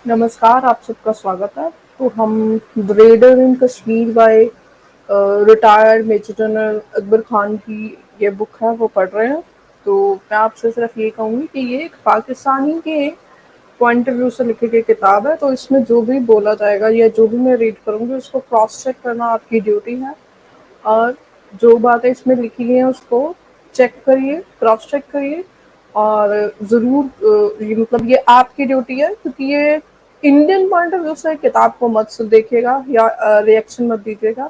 नमस्कार, आप सबका स्वागत है। तो हम the raider in Kashmir by retired major general Akbar Khan की ये बुक है वो पढ़ रहे हैं। तो मैं आपसे सिर्फ ये कहूँगी कि ये एक पाकिस्तानी के पॉइंट ऑफ व्यू से लिखी गई किताब है। तो इसमें जो भी बोला जाएगा या जो भी मैं रीड करूँगी उसको क्रॉस चेक करना आपकी ड्यूटी है। और जो बातें इसमें लिखी गई हैं उसको चेक करिए, क्रॉस चेक करिए और ज़रूर ये मतलब ये आपकी ड्यूटी है क्योंकि ये इंडियन पॉइंट ऑफ व्यू से किताब को मत देखिएगा या रिएक्शन मत दीजिएगा।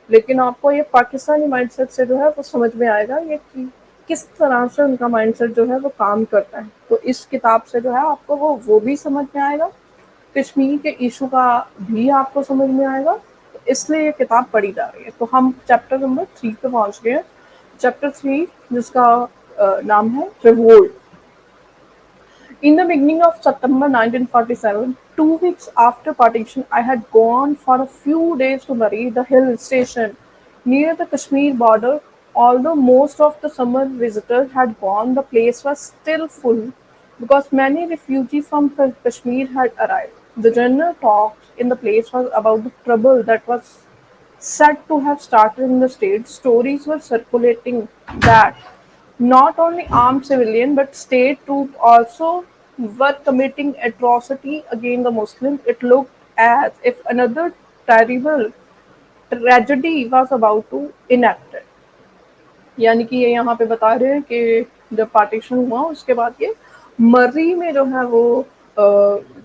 लेकिन आपको ये पाकिस्तानी माइंडसेट से जो है वो समझ में आएगा ये कि किस तरह से उनका माइंडसेट जो है वो काम करता है। तो इस किताब से जो है आपको वो भी समझ में आएगा, कश्मीर के इशू का भी आपको समझ में आएगा। तो इसलिए ये किताब पढ़ी जा रही है। तो हम चैप्टर नंबर 3 पे पहुंच गए हैं। चैप्टर 3 जिसका नाम है revolt. In the beginning of September 1947, 2 weeks after partition, I had gone for a few days to Murray, the hill station near the Kashmir border. Although most of the summer visitors had gone, the place was still full because many refugees from Kashmir had arrived. The general talk in the place was about the trouble that was said to have started in the state. Stories were circulating that not only armed civilians but state troops also were committing atrocity against the Muslims. It looked as if another terrible tragedy was about to enact. यानी कि ये यहाँ पे बता रहे हैं कि जब पार्टीशन हुआ उसके बाद ये मर्री में जो है वो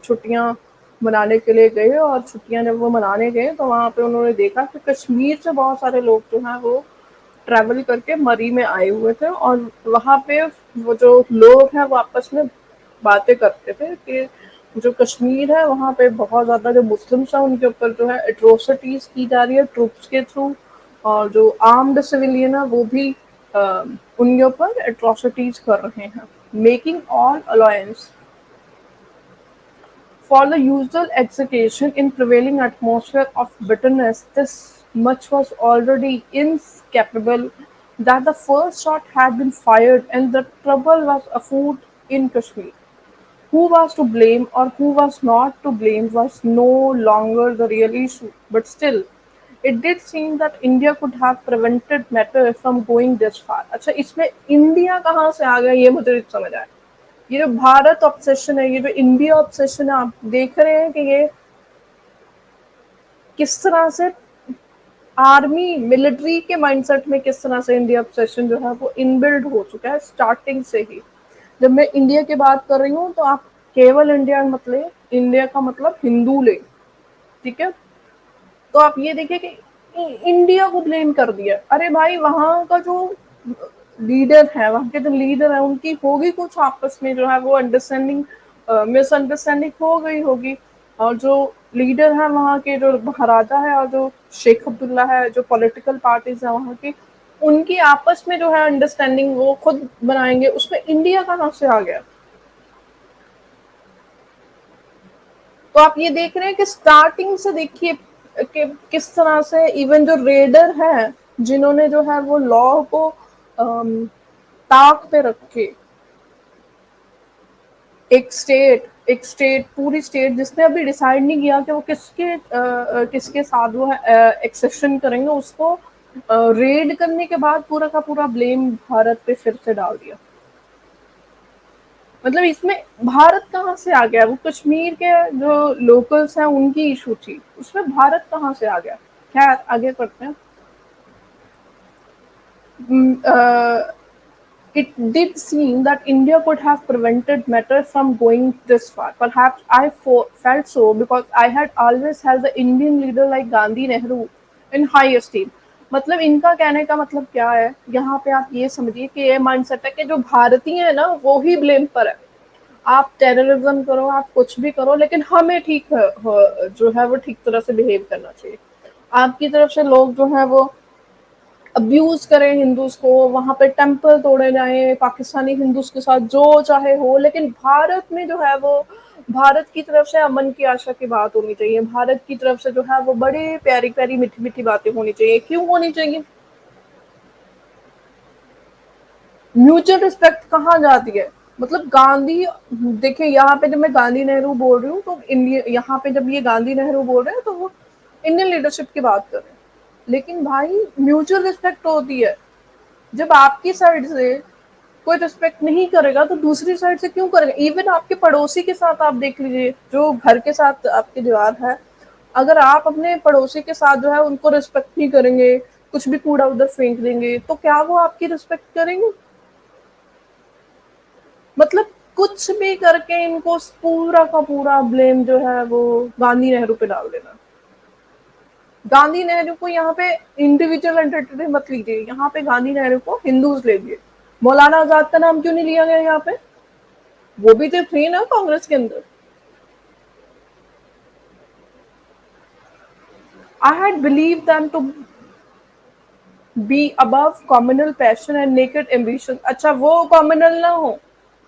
छुट्टियां मनाने के लिए गए और छुट्टियां जब वो मनाने गए तो वहाँ पे उन्होंने देखा कि कश्मीर से बहुत सारे लोग जो हैं वो ट्रैवल करके मरी में आए हुए थे और वहाँ पे वो जो लोग हैं वो आपस में बातें करते थे कि जो कश्मीर है वहाँ पे बहुत ज़्यादा जो मुस्लिम्स हैं उनके ऊपर जो है एट्रोसिटीज़ की जा रही है ट्रूप्स के थ्रू। और जो आर्म्ड सिविलियन है वो भी उनके ऊपर एट्रोसिटीज़ कर रहे हैं। Making all alliance for the usual execution in prevailing atmosphere of bitterness, this much was already inescapable that the first shot had been fired and the trouble was afoot in Kashmir. Who was to blame or who was not to blame was no longer the real issue, but still, it did seem that India could have prevented matters from going this far. अच्छा इसमें India कहाँ से आ गया ये मुझे नहीं समझ आया। ये जो भारत ऑब्सेशन है, ये जो इंडिया ऑब्सेशन है, आप देख रहे हैं कि ये किस तरह से आर्मी मिलिट्री के माइंडसेट में किस तरह से इंडिया ऑब्सेशन जो है वो इनबिल्ड हो चुका है स्टार्टिंग से ही। जब मैं इंडिया की बात कर रही हूँ तो आप केवल इंडिया मत ले, इंडिया का मतलब हिंदू ले, ठीक है। तो आप ये देखिए कि इंडिया को ब्लेम कर दिया। अरे भाई वहां का जो लीडर है, वहां के जो लीडर है उनकी होगी कुछ आपस में जो है वो अंडरस्टैंडिंग मिसअंडरस्टैंडिंग हो गई होगी। और जो लीडर है वहाँ के जो महाराजा है और जो शेख अब्दुल्ला है, जो पॉलिटिकल पार्टीज है वहाँ की, उनकी आपस में जो है अंडरस्टैंडिंग वो खुद बनाएंगे, उसमें इंडिया कहाँ से आ गया। तो आप ये देख रहे हैं कि स्टार्टिंग से देखिए कि किस तरह से इवन जो रेडर है जिन्होंने जो है वो लॉ को ताक पे रख के एक स्टेट पूरी स्टेट जिसने अभी डिसाइड नहीं किया कि वो किसके साथ वो एक्सेशन करेंगे, उसको रेड करने के बाद पूरा का पूरा ब्लेम भारत पे फिर से डाल दिया। मतलब इसमें भारत कहाँ से आ गया। वो कश्मीर के जो लोकल्स हैं उनकी इशू थी, उसमें भारत कहाँ से आ गया। खैर आगे बढ़ते हैं। It did seem that India could have prevented matters from going this far. Perhaps felt so because I had always held the Indian leader like Gandhi, Nehru in high esteem. मतलब इनका कहने का मतलब क्या है, यहाँ पे आप ये समझिए कि ये माइंडसेट है कि जो भारतीय है ना वो ही ब्लेम पर है। आप टेररिज्म करो, आप कुछ भी करो, लेकिन हमें ठीक जो है वो ठीक तरह से बिहेव करना चाहिए। आपकी तरफ से लोग जो है वो अब्यूज करें हिंदूज को, वहां पे टेम्पल तोड़े जाएं पाकिस्तानी हिंदूज के साथ जो चाहे हो, लेकिन भारत में जो है वो भारत की तरफ से अमन की आशा की बात होनी चाहिए। भारत की तरफ से जो है वो बड़ी प्यारी प्यारी मीठी मीठी बातें होनी चाहिए। क्यों होनी चाहिए? म्यूचुअल रिस्पेक्ट कहाँ जाती है? मतलब गांधी, देखिए यहाँ पे जब मैं गांधी नेहरू बोल रही हूँ तो इंडिया, यहाँ पे जब ये गांधी नेहरू बोल रहे हैं तो वो इंडियन लीडरशिप की बात कर रहे हैं। लेकिन भाई म्यूचुअल रिस्पेक्ट होती है। जब आपकी साइड से कोई रिस्पेक्ट नहीं करेगा तो दूसरी साइड से क्यों करेगा? इवन आपके पड़ोसी के साथ आप देख लीजिए, जो घर के साथ आपकी दीवार है, अगर आप अपने पड़ोसी के साथ जो है उनको रिस्पेक्ट नहीं करेंगे, कुछ भी कूड़ा उधर फेंक देंगे, तो क्या वो आपकी रिस्पेक्ट करेंगे? मतलब कुछ भी करके इनको पूरा का पूरा ब्लेम जो है वो गांधी नेहरू पे डाल देना। गांधी नेहरू को यहाँ पे इंडिविजुअल एंटिटी मत लीजिए, यहाँ पे गांधी नेहरू को हिंदूज ले लिए। मौलाना आजाद का नाम क्यों नहीं लिया गया यहाँ पे? वो भी तो थे ना कांग्रेस के अंदर। I had believe them to be above communal passion and naked ambition. अच्छा वो कॉम्युनल ना हो,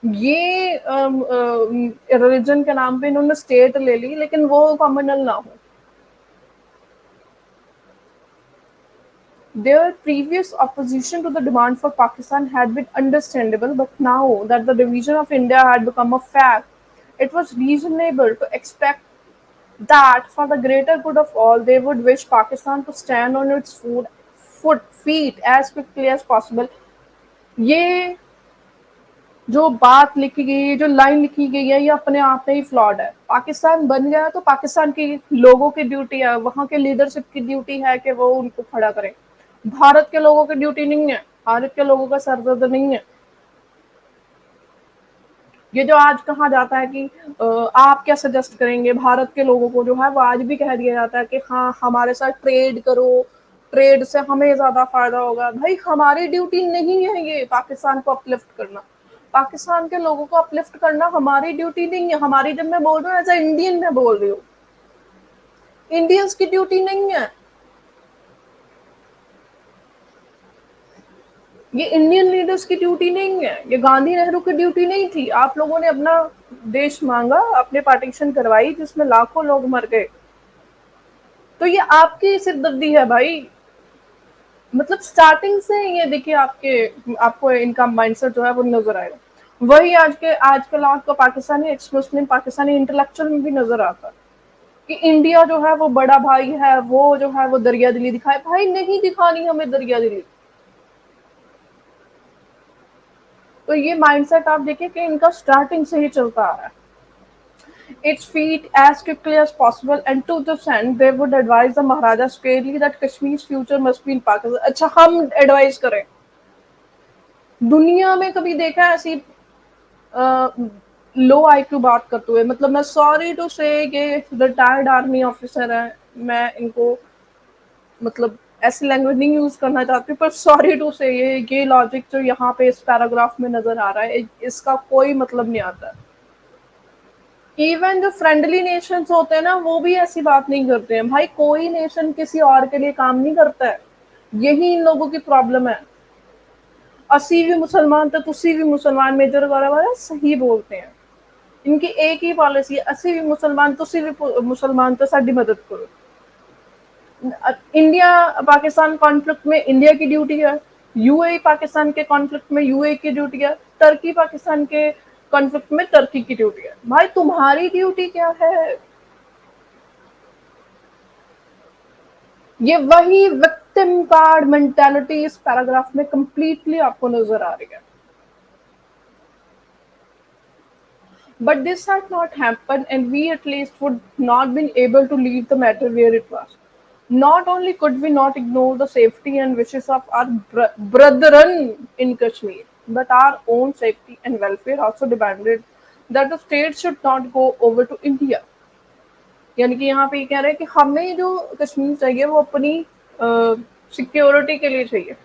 ये रिलीजन के नाम पे इन्होंने स्टेट ले ली, लेकिन वो कॉम्युनल ना हो। Their previous opposition to the demand for Pakistan had been understandable, but now that the division of India had become a fact, it was reasonable to expect that for the greater good of all, they would wish Pakistan to stand on its feet as quickly as possible. ये जो बात लिखी गई है, जो line लिखी गई है, ये अपने आप में ही फ्लॉड है। पाकिस्तान बन गया तो पाकिस्तान के लोगों की ड्यूटी है, वहां के लीडरशिप की ड्यूटी है कि वो उनको खड़ा करें। भारत के लोगों की ड्यूटी नहीं है, भारत के लोगों का सर दर्द नहीं है। ये जो आज कहा जाता है कि आप क्या सजेस्ट करेंगे भारत के लोगों को, जो है वो आज भी कह दिया जाता है कि हाँ हमारे साथ ट्रेड करो, ट्रेड से हमें ज्यादा फायदा होगा। भाई हमारी ड्यूटी नहीं है ये पाकिस्तान को अपलिफ्ट करना, पाकिस्तान के लोगों को अपलिफ्ट करना हमारी ड्यूटी नहीं है। हमारी, जब मैं बोल रही हूँ एज ए इंडियन मैं बोल रही हूँ, इंडियंस की ड्यूटी नहीं है ये, इंडियन लीडर्स की ड्यूटी नहीं है ये, गांधी नेहरू की ड्यूटी नहीं थी। आप लोगों ने अपना देश मांगा, आपने पार्टीशन करवाई जिसमें लाखों लोग मर गए, तो ये आपकी सिरदर्दी है भाई। मतलब स्टार्टिंग से ये देखिए, आपको इनका माइंडसेट जो है वो नजर आएगा। वही आजकल आपको पाकिस्तानी एक्स मुस्लिम पाकिस्तानी इंटेलेक्चुअल में भी नजर आता है कि इंडिया जो है वो बड़ा भाई है, वो जो है वो दरिया दिली दिखाए। भाई नहीं दिखानी हमें दरिया दिली। तो ये माइंडसेट आप देखिए कि इनका स्टार्टिंग से ही चलता आ रहा है। its feet as quickly as possible, and to this end they would advise the Maharaja straightly that Kashmir's future must be in Pakistan। अच्छा हम एडवाइस करें? दुनिया में कभी देखा है ऐसी लो आईक्यू बात करते हुए? मतलब मैं सॉरी टू से ये रिटायर्ड आर्मी ऑफिसर है, मैं इनको मतलब ऐसी लैंग्वेज नहीं यूज करना चाहती, पर सॉरी टू से ये लॉजिक जो यहाँ पे इस पैराग्राफ में नजर आ रहा है, इसका कोई मतलब नहीं आता। इवन जो फ्रेंडली नेशंस होते हैं ना, वो भी ऐसी बात नहीं करते हैं। भाई कोई नेशन किसी और के लिए काम नहीं करता है, यही इन लोगों की प्रॉब्लम है। असी भी मुसलमान तो तुसी भी मुसलमान, मेजर वगैरह वाला सही बोलते हैं। इनकी एक ही पॉलिसी है, असी भी मुसलमान तुसी भी मुसलमान तो साडी मदद करो। इंडिया पाकिस्तान कॉन्फ्लिक्ट में इंडिया की ड्यूटी है, यूएई पाकिस्तान के कॉन्फ्लिक्ट में यूएई की ड्यूटी है, टर्की पाकिस्तान के कॉन्फ्लिक्ट में टर्की की ड्यूटी है। भाई तुम्हारी ड्यूटी क्या है? ये वही विक्टिम कार्ड मेंटालिटी इस पैराग्राफ में कंप्लीटली आपको नजर आ रही है। But this had not happened, and we at least would not been able to leave the matter where it was. Not only could we not ignore the safety and wishes of our brethren in Kashmir, but our own safety and welfare also demanded that the state should not go over to India। यानी कि यहाँ पे ये कह रहे हैं कि हमें जो कश्मीर चाहिए वो अपनी सिक्योरिटी के लिए चाहिए।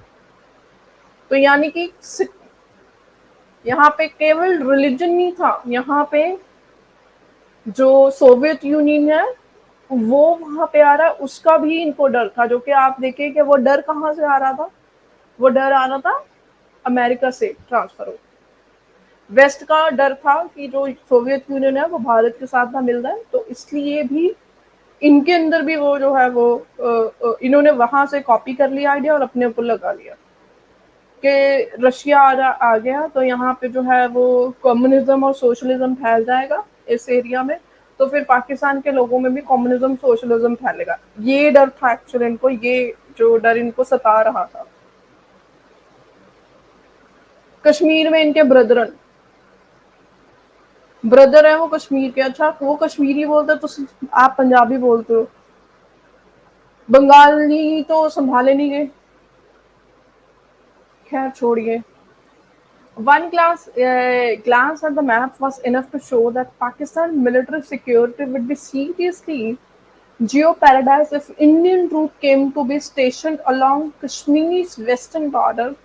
तो यानी कि यहाँ पे केवल रिलीजन नहीं था, यहाँ पे जो सोवियत यूनियन है वो वहां पे आ रहा है, उसका भी इनको डर था। जो कि आप देखिए कि वो डर कहाँ से आ रहा था, वो डर आ रहा था अमेरिका से ट्रांसफर हो। वेस्ट का डर था कि जो सोवियत यूनियन है वो भारत के साथ ना मिल रहा है, तो इसलिए भी इनके अंदर भी वो जो है वो इन्होंने वहां से कॉपी कर लिया आइडिया और अपने ऊपर लगा लिया। कि रशिया आ गया तो यहाँ पे जो है वो कम्युनिज्म और सोशलिज्म फैल जाएगा इस एरिया में, तो फिर पाकिस्तान के लोगों में भी कम्युनिज्म सोशलिज्म फैलेगा। ये डर था एक्चुअली इनको, ये जो डर इनको सता रहा था। कश्मीर में इनके ब्रदरन ब्रदर है वो कश्मीर के। अच्छा, वो कश्मीरी बोलते तो आप पंजाबी बोलते हो। बंगाली तो संभाले नहीं गए। खैर छोड़िए। One glance at the map was enough to show that Pakistan military security would be seriously jeopardized if Indian troops came to be stationed along Kashmir's western border.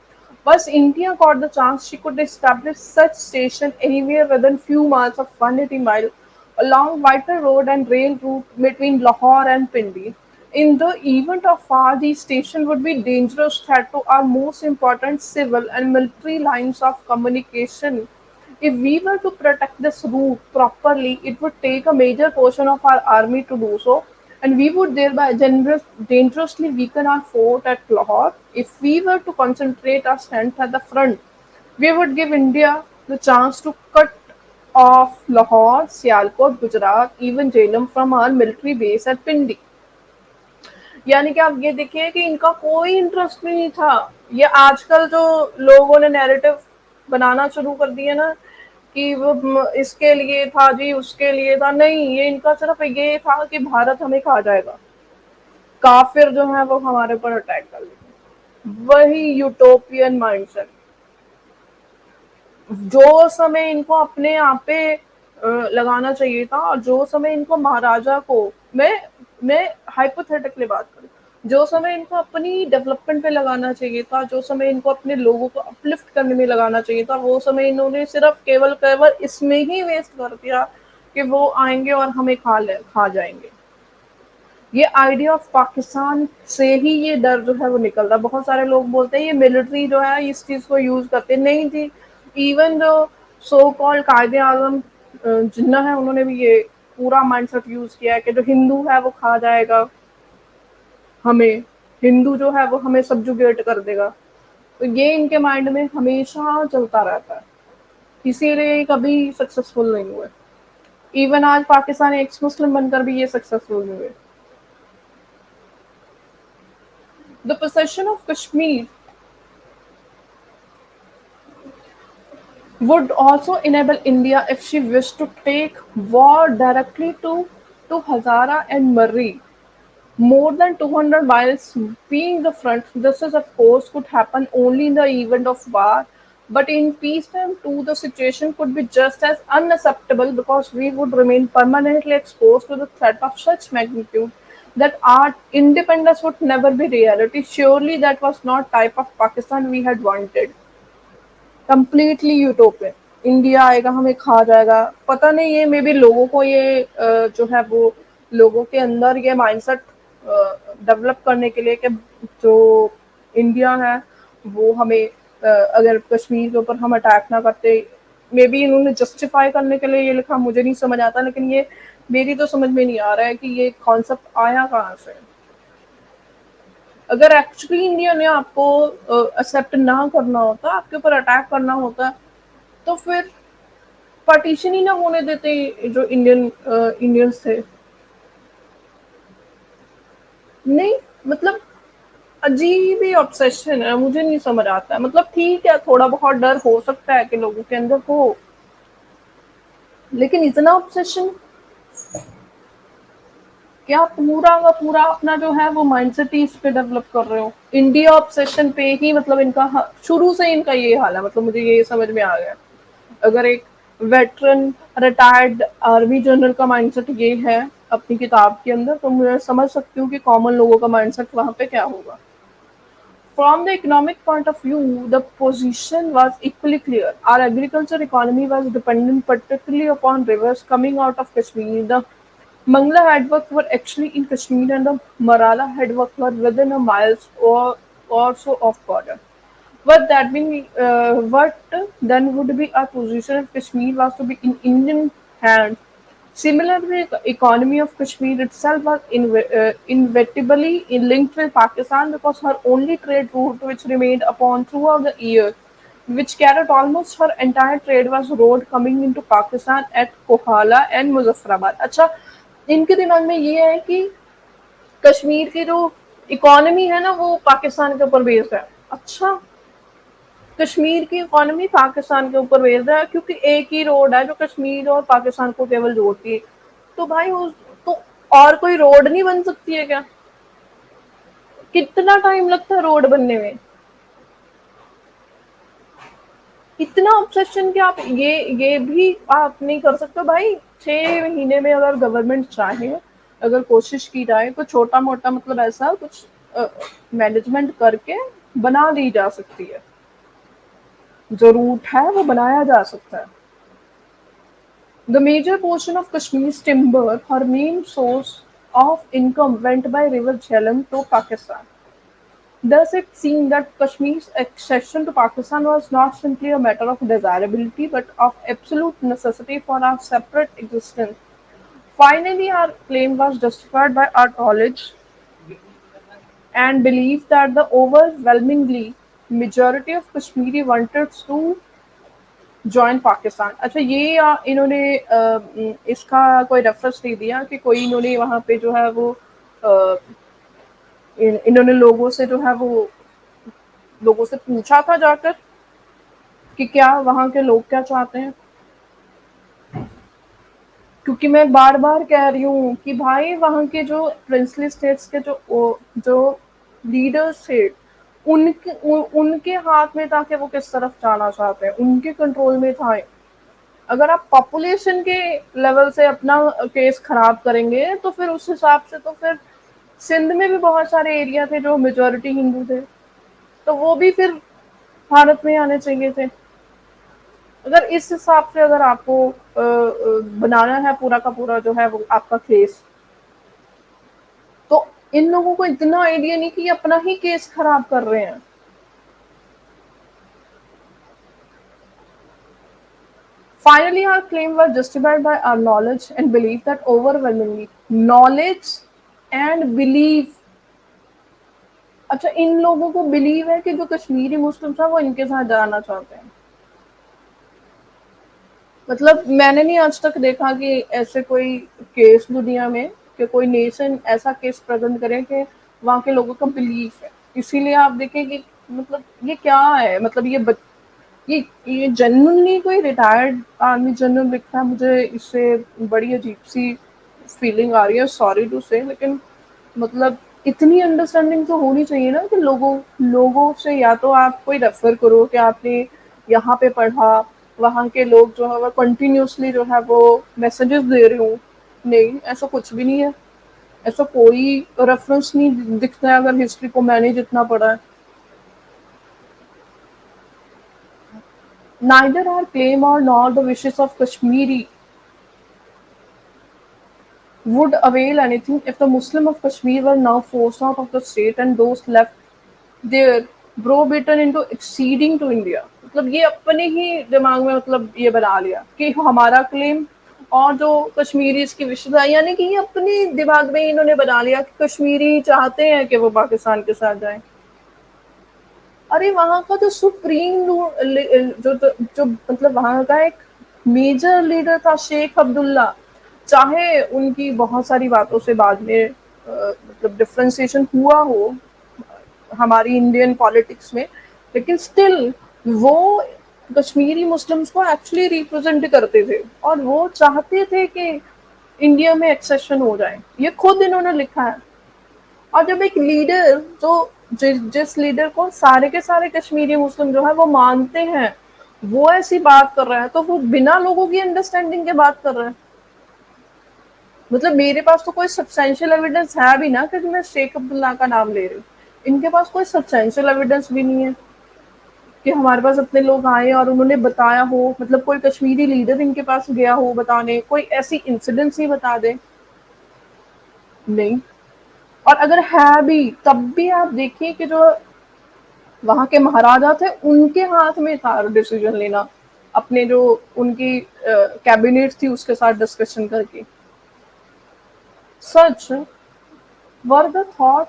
Once India got the chance, she could establish such station anywhere within few miles of 180 mile along vital road and rail route between Lahore and Pindi. In the event of war, these stations would be dangerous threat to our most important civil and military lines of communication. If we were to protect this route properly, it would take a major portion of our army to do so, and we would thereby dangerously weaken our fort at Lahore. If we were to concentrate our strength at the front, we would give India the chance to cut off Lahore, Sialkot, Gujarat, even Jhelum from our military base at Pindi. यानी कि आप ये देखिए कि इनका कोई interest भी नहीं था। ये आजकल जो लोगों ने नैरेटिव बनाना शुरू कर दिए ना कि वो इसके लिए था जी, उसके लिए था, नहीं, ये इनका सिर्फ ये था कि भारत हमें खा जाएगा, काफिर जो है वो हमारे ऊपर अटैक कर लेंगे। वही यूटोपियन माइंडसेट। जो समय इनको अपने आप पे लगाना चाहिए था और जो समय इनको महाराजा को, मैं हाइपोथेटिकली बात करूं, जो समय इनको अपनी डेवलपमेंट पे लगाना चाहिए था, जो समय इनको अपने लोगों को अपलिफ्ट करने में लगाना चाहिए था, वो समय इन्होंने सिर्फ केवल केवल इसमें ही वेस्ट कर दिया कि वो आएंगे और हमें खा जाएंगे। ये आइडिया ऑफ पाकिस्तान से ही ये डर जो है वो निकल रहा है। बहुत सारे लोग बोलते हैं ये मिलिट्री जो है इस चीज को यूज करते हैं, नहीं जी। इवन जो सो कॉल्ड कायदे आजम जिन्ना है, उन्होंने भी ये पूरा माइंडसेट यूज किया है कि जो हिंदू है वो खा जाएगा हमें, हिंदू जो है वो हमें सब्जुगेट कर देगा। तो ये इनके माइंड में हमेशा चलता रहता है, इसीलिए ये कभी सक्सेसफुल नहीं हुए। इवन आज पाकिस्तान एक्स मुस्लिम बनकर भी ये सक्सेसफुल नहीं हुए। The possession of Kashmir would also enable India, if she wished, to take war directly to Hazara and Marri, more than 200 miles being the front. This is, of course, could happen only in the event of war, but in peacetime too, the situation could be just as unacceptable because we would remain permanently exposed to the threat of such magnitude that our independence would never be reality. Surely that was not type of Pakistan we had wanted. Completely utopian. India आएगा हमें खा जाएगा, पता नहीं, ये may be लोगों को ये जो है वो लोगों के अंदर ये माइंडसेट डेवलप करने के लिए कि जो इंडिया है वो हमें अगर कश्मीर के ऊपर हम अटैक ना करते, मे बी इन्होंने जस्टिफाई करने के लिए ये लिखा, मुझे नहीं समझ आता, लेकिन ये मेरी तो समझ में नहीं आ रहा है कि ये कॉन्सेप्ट आया कहाँ से। अगर एक्चुअली इंडिया ने आपको एक्सेप्ट ना करना होता, आपके ऊपर अटैक करना होता, तो फिर पार्टीशन ही ना होने देते जो इंडियंस थे। नहीं, मतलब अजीब ही ऑब्सेशन है, मुझे नहीं समझ आता है। मतलब ठीक है, थोड़ा बहुत डर हो सकता है कि लोगों के अंदर हो, लेकिन इतना ऑब्सेशन, क्या पूरा का पूरा अपना जो है वो माइंडसेट ही इस पे डेवलप कर रहे हो। इंडिया ऑब्सेशन पे ही, मतलब इनका शुरू से इनका ये हाल है। मतलब मुझे ये समझ में आ गया, अगर एक वेटरन रिटायर्ड आर्मी जनरल का माइंडसेट ये है अपनी किताब के अंदर, तो मैं समझ सकती हूँ कि कॉमन लोगों का माइंडसेट वहां पे क्या होगा। From the economic point of view, the position was equally clear. Our agriculture economy was dependent particularly upon rivers coming out of Kashmir. The Mangla headworks were actually in Kashmir and the Marala headworks were within a miles or so of border. What then would be our position if Kashmir was to be in Indian hands? Similarly, the economy of Kashmir itself was inevitably linked with Pakistan because her only trade route, which remained upon throughout the year, which carried almost her entire trade, was road coming into Pakistan at Kohala and Muzaffarabad. अच्छा, इनके दिमाग में ये है कि कश्मीर की जो economy है ना वो पाकिस्तान के ऊपर बेस्ड है। अच्छा, कश्मीर की इकोनॉमी पाकिस्तान के ऊपर बेस्ड है क्योंकि एक ही रोड है जो कश्मीर और पाकिस्तान को केवल जोड़ती है। तो भाई उस तो और कोई रोड नहीं बन सकती है क्या? कितना टाइम लगता है रोड बनने में? इतना ऑब्सेशन कि आप ये भी आप नहीं कर सकते भाई। 6 महीने में अगर गवर्नमेंट चाहे, अगर कोशिश की जाए तो छोटा मोटा मतलब ऐसा कुछ मैनेजमेंट करके बना ली जा सकती है। जो रूट है वो बनाया जा सकता है। The major portion of Kashmir's timber, her main source of income, went by River Jhelum to Pakistan. Thus, it seemed that Kashmir's accession to Pakistan was not simply a matter of desirability but of absolute necessity for our separate existence. Finally, our claim was justified by our knowledge and belief that the overwhelmingly majority of Kashmiri wanted to join Pakistan. अच्छा, ये इन्होंने इसका कोई reference नहीं दिया कि कोई इन्होंने वहाँ पे जो है वो अ, इन्होंने लोगों से जो है वो लोगों से पूछा था जाकर कि क्या वहाँ के लोग क्या चाहते हैं। क्योंकि मैं बार बार कह रही हूँ कि भाई वहाँ के जो प्रिंसली स्टेट्स के जो लीडर्स थे, उनके हाथ में था कि वो किस तरफ जाना चाहते हैं, उनके कंट्रोल में था। अगर आप पॉपुलेशन के लेवल से अपना केस खराब करेंगे तो फिर उस हिसाब से तो फिर सिंध में भी बहुत सारे एरिया थे जो मेजोरिटी हिंदू थे, तो वो भी फिर भारत में आने चाहिए थे। अगर इस हिसाब से अगर आपको बनाना है पूरा का पूरा जो है वो आपका केस, तो इन लोगों को इतना आइडिया नहीं कि ये अपना ही केस खराब कर रहे हैं। Finally, our claim was justified by our knowledge and belief that overwhelmingly knowledge and belief। अच्छा, इन लोगों को बिलीव है कि जो कश्मीरी मुस्लिम्स हैं वो इनके साथ जाना चाहते हैं। मतलब मैंने नहीं आज तक देखा कि ऐसे कोई केस दुनिया में कि कोई नेशन ऐसा केस प्रेजेंट करे कि वहाँ के लोगों का बिलीफ है। इसीलिए आप देखें कि मतलब ये क्या है, मतलब ये जेन्युइनली कोई रिटायर्ड आर्मी जनरल लिखता है। मुझे इससे बड़ी अजीब सी फीलिंग आ रही है, सॉरी टू से, लेकिन मतलब इतनी अंडरस्टैंडिंग तो होनी चाहिए ना कि लोगों लोगों से या तो आप कोई रेफर करो कि आपने यहाँ पे पढ़ा, वहाँ के लोग जो है वो कंटिन्यूसली जो है वो मैसेजेस दे रहे हो। नहीं, ऐसा कुछ भी नहीं है। ऐसा कोई रेफरेंस नहीं दिखता है अगर हिस्ट्री को मैंने जितना पढ़ा है। Neither our claim or nor the wishes of Kashmiri would avail anything if the Muslim of Kashmir were now forced out of the state and those left there browbeaten into acceding to India। मतलब ये अपने ही दिमाग में मतलब ये बना लिया कि हमारा क्लेम और जो कश्मीरी इसकी विशेषता, यानी कि ये अपने दिमाग में इन्होंने बना लिया कि कश्मीरी चाहते हैं कि वो पाकिस्तान के साथ जाएं। अरे वहाँ का जो सुप्रीम जो मतलब वहाँ का एक मेजर लीडर था शेख अब्दुल्ला। चाहे उनकी बहुत सारी बातों से बाद में मतलब डिफ्रेंसिएशन हुआ हो हमारी इंडियन पॉलिटिक्स में, लेकिन स्टिल वो कश्मीरी मुस्लिम्स को एक्चुअली रिप्रेजेंट करते थे और वो चाहते थे कि इंडिया में एक्सेशन हो जाए। ये खुद इन्होंने लिखा है। और जब एक लीडर जो जिस लीडर को सारे के सारे कश्मीरी मुस्लिम जो है वो मानते हैं, वो ऐसी बात कर रहा है तो वो बिना लोगों की अंडरस्टैंडिंग के बात कर रहा है। मतलब मेरे पास तो कोई सब्सटेंशियल एविडेंस है भी ना कि मैं शेख अब्दुल्ला का नाम ले रही हूँ, इनके पास कोई सब्सटेंशियल एविडेंस भी नहीं है कि हमारे पास अपने लोग आए और उन्होंने बताया हो। मतलब कोई कश्मीरी लीडर इनके पास गया हो बताने, कोई ऐसी इंसिडेंट्स ही बता दे। नहीं। और अगर है भी तब भी आप देखिए कि जो वहाँ के महाराजा थे उनके हाथ में था डिसीजन लेना। अपने जो उनकी कैबिनेट थी उसके साथ डिस्कशन करके। Such was the thought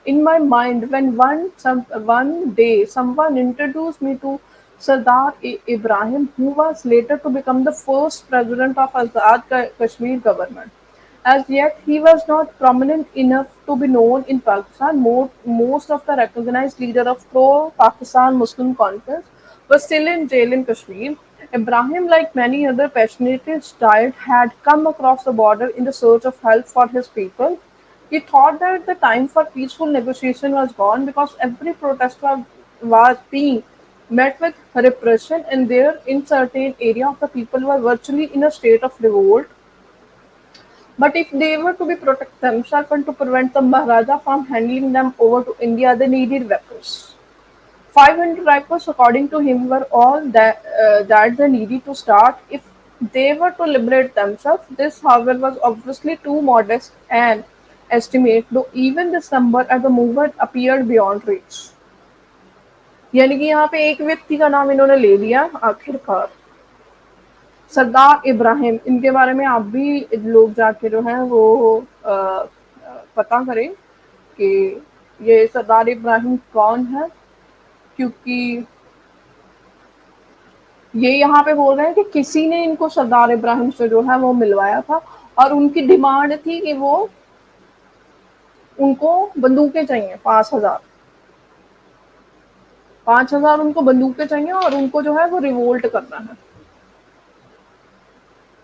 in my mind when one day someone introduced me to Sardar Ibrahim, who was later to become the first president of Azad Kashmir government. As yet, he was not prominent enough to be known in Pakistan. Most of the recognized leaders of pro-Pakistan Muslim Conference were still in jail in Kashmir. Ibrahim, like many other passionate diet, had come across the border in the search of help for his people. He thought that the time for peaceful negotiation was gone because every protest was being met with repression, and there in certain area of the people were virtually in a state of revolt. But if they were to be protect themselves and to prevent the Maharaja from handing them over to India, they needed weapons. 500 rifles, according to him, were all that they needed to start if they were to liberate themselves. This, however, was obviously too modest an estimate, though even this number at the moment appeared beyond reach. यानी कि यहाँ पे एक व्यक्ति का नाम इन्होंने ले लिया आखिरकार, सरदार इब्राहिम। इनके बारे में आप भी लोग जाके जो है वो पता करें कि ये सरदार इब्राहिम कौन है, क्योंकि ये यहाँ पे बोल रहे हैं कि किसी ने इनको सरदार इब्राहिम से जो है वो मिलवाया था और उनकी डिमांड थी कि वो उनको बंदूकें चाहिए 5,000। 5,000 उनको बंदूकें चाहिए और उनको जो है वो रिवोल्ट करना है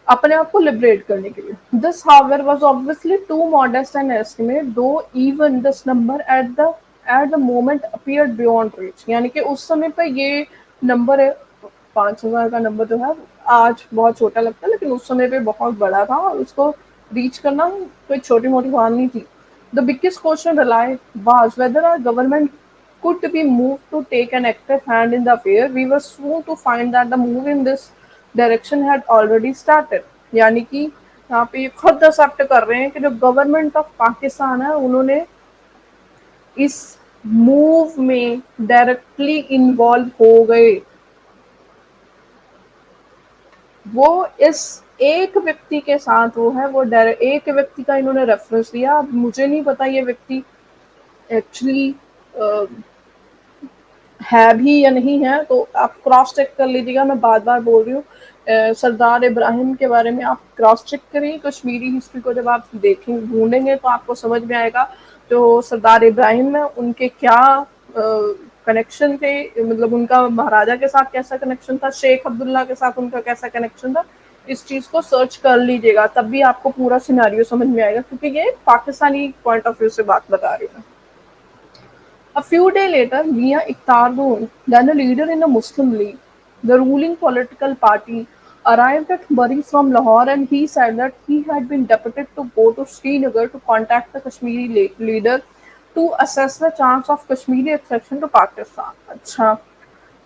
अपने आप को लिबरेट करने के लिए। This however was obviously too modest an estimate, though even this number at the moment appeared beyond reach. यानी कि उस समय पे ये नंबर है, 5,000 का नंबर जो है आज बहुत छोटा लगता है, लेकिन उस समय पे बहुत बड़ा था और उसको रीच करना कोई छोटी मोटी बात नहीं थी। The biggest question really was whether our government could be moved to take an active hand in the affair. We were soon to find that the move in this direction had already started. यानी कि यहाँ पे ये खुद accept कर रहे हैं कि जो गवर्नमेंट ऑफ पाकिस्तान है उन्होंने इस मूव में डायरेक्टली इन्वॉल्व हो गए। वो इस एक व्यक्ति के साथ वो है वो डायरेक्ट एक व्यक्ति का इन्होंने रेफरेंस दिया। अब मुझे नहीं पता ये व्यक्ति एक्चुअली है भी या नहीं है, तो आप क्रॉस चेक कर लीजिएगा। मैं बार बार बोल रही हूँ, सरदार इब्राहिम के बारे में आप क्रॉस चेक करिए। कश्मीरी हिस्ट्री को जब आप देखें ढूंढेंगे तो आपको समझ में आएगा जो सरदार इब्राहिम है उनके क्या कनेक्शन थे, मतलब उनका महाराजा के साथ कैसा कनेक्शन था, शेख अब्दुल्ला के साथ उनका कैसा कनेक्शन था। इस चीज को सर्च कर लीजिएगा, तब भी आपको पूरा सिनेरियो समझ में आएगा, क्योंकि ये पाकिस्तानी पॉइंट ऑफ व्यू से बात बता रही हूँ। A few days later, Mia Iqtar, then a leader in the Muslim League, the ruling political party, arrived at Murray from Lahore, and he said that he had been deputed to go to Srinagar to contact the Kashmiri leader to assess the chance of Kashmiri accession to Pakistan. अच्छा,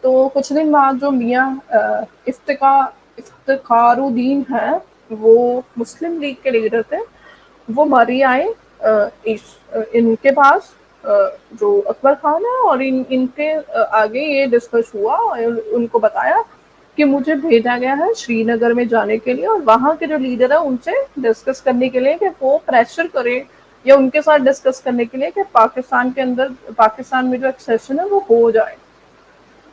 तो कुछ दिन बाद जो मियाँ इफ्तिखारुद्दीन हैं वो मुस्लिम league के लीडर थे, वो मरी आए इनके पास, जो अकबर खान है, और इनके आगे ये डिस्कस हुआ और उनको बताया कि मुझे भेजा गया है श्रीनगर में जाने के लिए और वहाँ के जो लीडर है उनसे डिस्कस करने के लिए कि वो प्रेशर करे या उनके साथ डिस्कस करने के लिए कि पाकिस्तान के अंदर पाकिस्तान में जो एक्सेशन है वो हो जाए।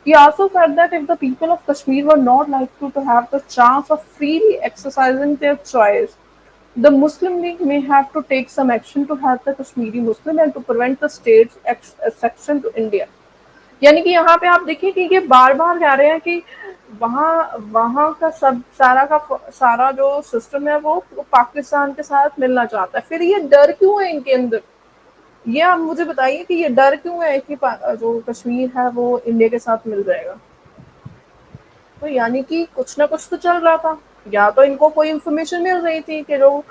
He also said that if the people of Kashmir were not likely to have the chance of freely exercising their choice, the Muslim League may have to take some action to help the Kashmiri Muslim and to prevent the state's accession to India. यानी कि यहाँ पे आप देखिए कि ये बार बार कह रहे हैं कि वहाँ वहाँ का सब सारा जो सिस्टम है वो पाकिस्तान के साथ मिलना चाहता है। फिर ये डर क्यों है इनके अंदर, ये आप मुझे बताइए कि ये डर क्यों है कि जो कश्मीर है वो इंडिया के साथ मिल जाएगा। तो यानी कि कुछ ना कुछ तो चल रहा था, या तो इनको कोई इंफॉर्मेशन मिल रही थी कि जो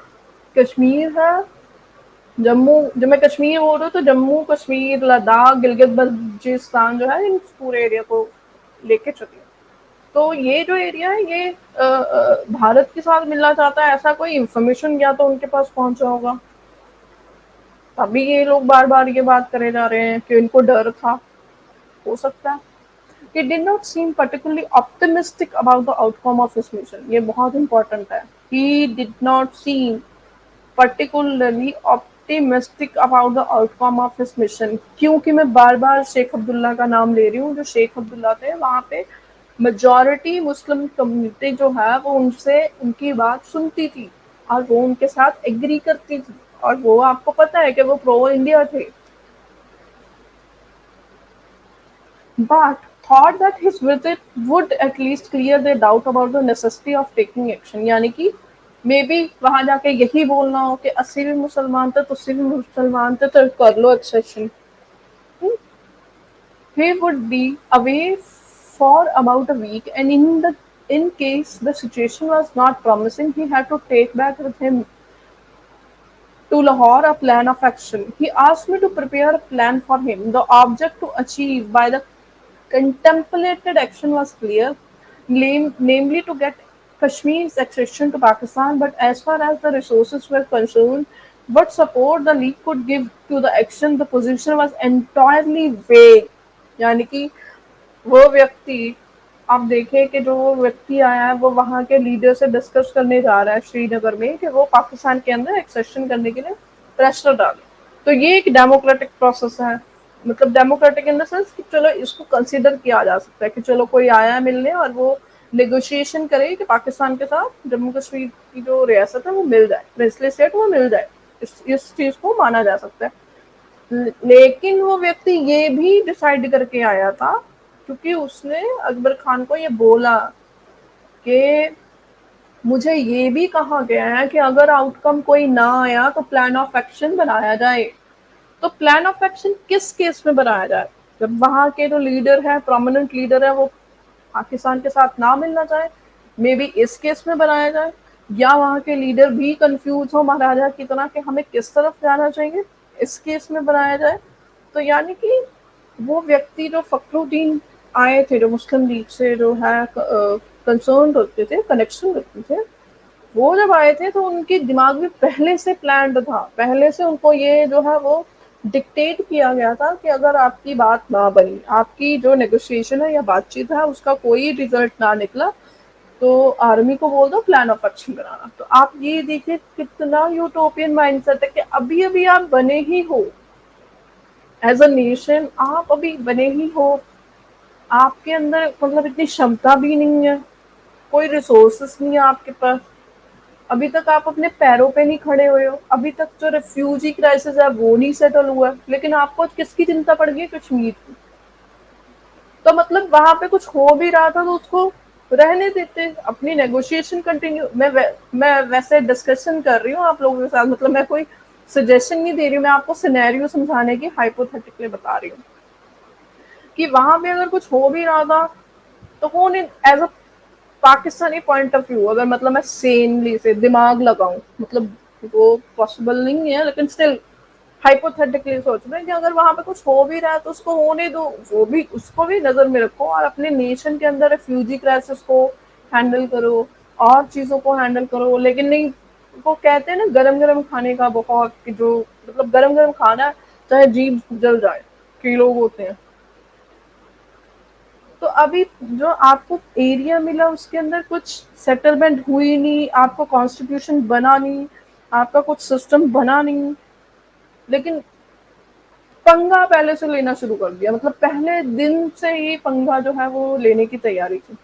कश्मीर है, जम्मू, जब मैं कश्मीर बोल रहा हूँ तो जम्मू कश्मीर लद्दाख गिलगित बल्चिस्तान जो है इन पूरे एरिया को लेके चले। तो ये जो एरिया है ये भारत के साथ मिलना चाहता है, ऐसा कोई इंफॉर्मेशन या तो उनके पास पहुंचा होगा, तभी ये लोग बार बार ये बात करे जा रहे हैं कि इनको डर था, हो सकता है। He did not seem particularly optimistic about the outcome of his mission. ये बहुत important है. He did not seem particularly optimistic about the outcome of his mission. क्योंकि मैं बार बार शेख अब्दुल्ला का नाम ले रही हूँ. जो शेख अब्दुल्ला थे वहाँ पे मेजॉरिटी मुस्लिम कम्युनिटी जो है वो उनसे उनकी बात सुनती थी और वो उनके साथ एग्री करती थी, और वो आपको पता है कि वो प्रो इंडिया थे. But thought that his visit would at least clear their doubt about the necessity of taking action. यानी कि मे बी वहां जाके यही बोलना हो कि अस्सी भी मुसलमान थे, तुस्सी भी मुसलमान थे, तो कर लो accession. He would be away for about a week, and in case the situation was not promising, he had to take back with him to Lahore a plan of action. He asked me to prepare a plan for him. The object to achieve by the contemplated action was clear, namely to get Kashmir's accession to Pakistan, but as far as the resources were concerned, what support the League could give to the action, the position was entirely vague. यानी कि वो व्यक्ति, आप देखें कि जो वो व्यक्ति आया है वो वहाँ के लीडर से डिस्कस करने जा रहा है श्रीनगर में कि वो पाकिस्तान के अंदर एक्सेशन करने के लिए प्रेशर डाले. तो ये एक डेमोक्रेटिक प्रोसेस है. मतलब डेमोक्रेटिक इन द सेंस कि चलो इसको कंसीडर किया जा सकता है कि चलो कोई आया है मिलने और वो नेगोशिएशन करे कि पाकिस्तान के साथ जम्मू कश्मीर की जो रियासत है वो मिल जाए, प्रिंसली स्टेट वो मिल जाए. इस चीज को माना जा सकता है. लेकिन वो व्यक्ति ये भी डिसाइड करके आया था, क्योंकि उसने अकबर खान को ये बोला कि मुझे ये भी कहा गया है कि अगर आउटकम कोई ना आया तो प्लान ऑफ एक्शन बनाया जाए. तो प्लान ऑफ एक्शन किस केस में बनाया जाए? जब वहां के जो लीडर है, प्रोमिनेंट लीडर है, वो पाकिस्तान के साथ ना मिलना चाहे, मे बी इस केस में बनाया जाए, या वहां के लीडर भी कंफ्यूज हो महाराजा की तरह कि हमें किस तरफ जाना चाहिए, इस केस में बनाया जाए. तो यानी कि वो व्यक्ति जो फखरुद्दीन आए थे, जो मुस्लिम लीग से जो है कंसर्न होते थे, कनेक्शन रखते थे, वो जब आए थे तो उनके दिमाग में पहले से प्लान्ड था. पहले से उनको ये जो है वो डिक्टेट किया गया था कि अगर आपकी बात ना बनी, आपकी जो नेगोशिएशन है या बातचीत है उसका कोई रिजल्ट ना निकला, तो आर्मी को बोल दो प्लान ऑफ एक्शन बनाना. तो आप ये देखिए कितना यूटोपियन माइंडसेट है कि अभी अभी आप बने ही हो एज अ नेशन, आप अभी बने ही हो, आपके अंदर मतलब इतनी क्षमता भी नहीं है, कोई रिसोर्सेस नहीं है आपके पास, अभी तक आप अपने पैरों पे नहीं खड़े हुए हो, अभी तक जो रेफ्यूजी क्राइसिस है वो नहीं सेटल हुआ है, लेकिन आपको किसकी चिंता पड़ गई? कश्मीर की. तो मतलब वहां पे कुछ हो भी रहा था तो उसको रहने देते, अपनी नेगोशिएशन कंटिन्यू. मैं वैसे डिस्कशन कर रही हूँ आप लोगों के साथ, मतलब मैं कोई सजेशन नहीं दे रही हूँ, मैं आपको सिनेरियो समझाने की हाइपोथेटिकली बता रही हूँ कि वहां पे अगर कुछ हो भी रहा था तो कौन as a Pakistani point of view, अगर मतलब मैं सेनली से दिमाग लगाऊं, मतलब वो पॉसिबल नहीं है लेकिन स्टिल हाइपोथेटिकली सोच रहे हैं कि अगर वहां पे कुछ हो भी रहा है तो उसको होने दो, वो भी उसको भी नजर में रखो और अपने नेशन के अंदर रिफ्यूजी क्राइसिस को हैंडल करो और चीजों को हैंडल करो. लेकिन नहीं, वो कहते हैं ना गरम गरम खाने का बहुत, कि जो मतलब गरम गरम खाना है चाहे जीभ जल जाए, कई लोग होते हैं. तो अभी जो आपको एरिया मिला उसके अंदर कुछ सेटलमेंट हुई नहीं, आपको कॉन्स्टिट्यूशन बना नहीं, आपका कुछ सिस्टम बना नहीं, लेकिन पंगा पहले से लेना शुरू कर दिया. मतलब पहले दिन से ही पंगा जो है वो लेने की तैयारी थी.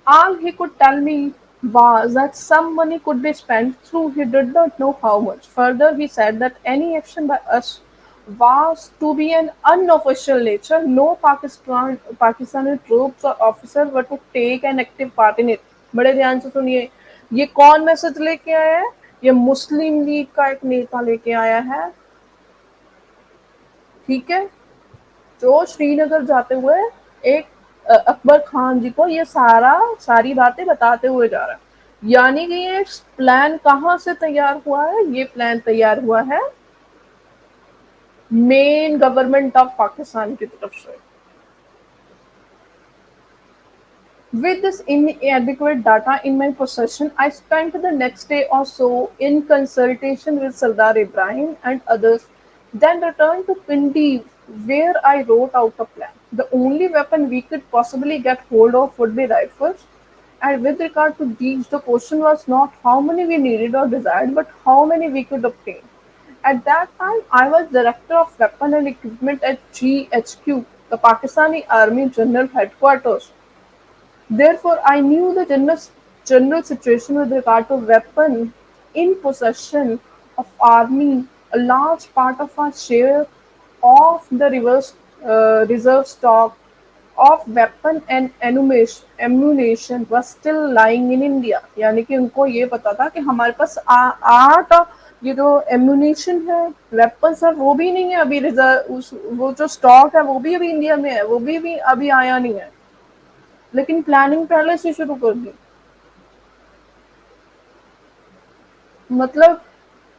All he could tell me was that some money could be spent, through he did not know how much. Further, he said that any action by us was to be an unofficial nature. No Pakistani troops or officers were to take an active part in it. बड़े ध्यान से सुनिए, ये कौन message लेके आया है? ये मुस्लिम लीग का एक नेता लेके आया है, ठीक है, जो श्रीनगर जाते हुए एक अकबर खान जी को ये सारी बातें बताते हुए जा रहा है. यानी कि ये प्लान कहाँ से तैयार हुआ है? ये प्लान तैयार हुआ है मेन गवर्नमेंट ऑफ पाकिस्तान की तरफ से. With this inadequate data in my possession, I spent the next day or so in consultation with Sardar Ibrahim and others, then returned to Pindi where I wrote out a plan. The only weapon we could possibly get hold of would be rifles. And with regard to these, the question was not how many we needed or desired, but how many we could obtain. At that time, I was director of weapon and equipment at GHQ, the Pakistani Army General Headquarters. Therefore, I knew the general situation with regard to weapon in possession of army. A large part of our share of the reserve stock of weapon and ammunition was still lying in India. यानी कि उनको ये पता था कि हमारे पास आठ ये जो एम्यूनेशन है वेपन्स है वो भी नहीं है अभी रिजर्व उस वो जो स्टॉक है वो भी अभी इंडिया में है वो भी अभी आया नहीं है लेकिन प्लानिंग पहले से शुरू कर दी मतलब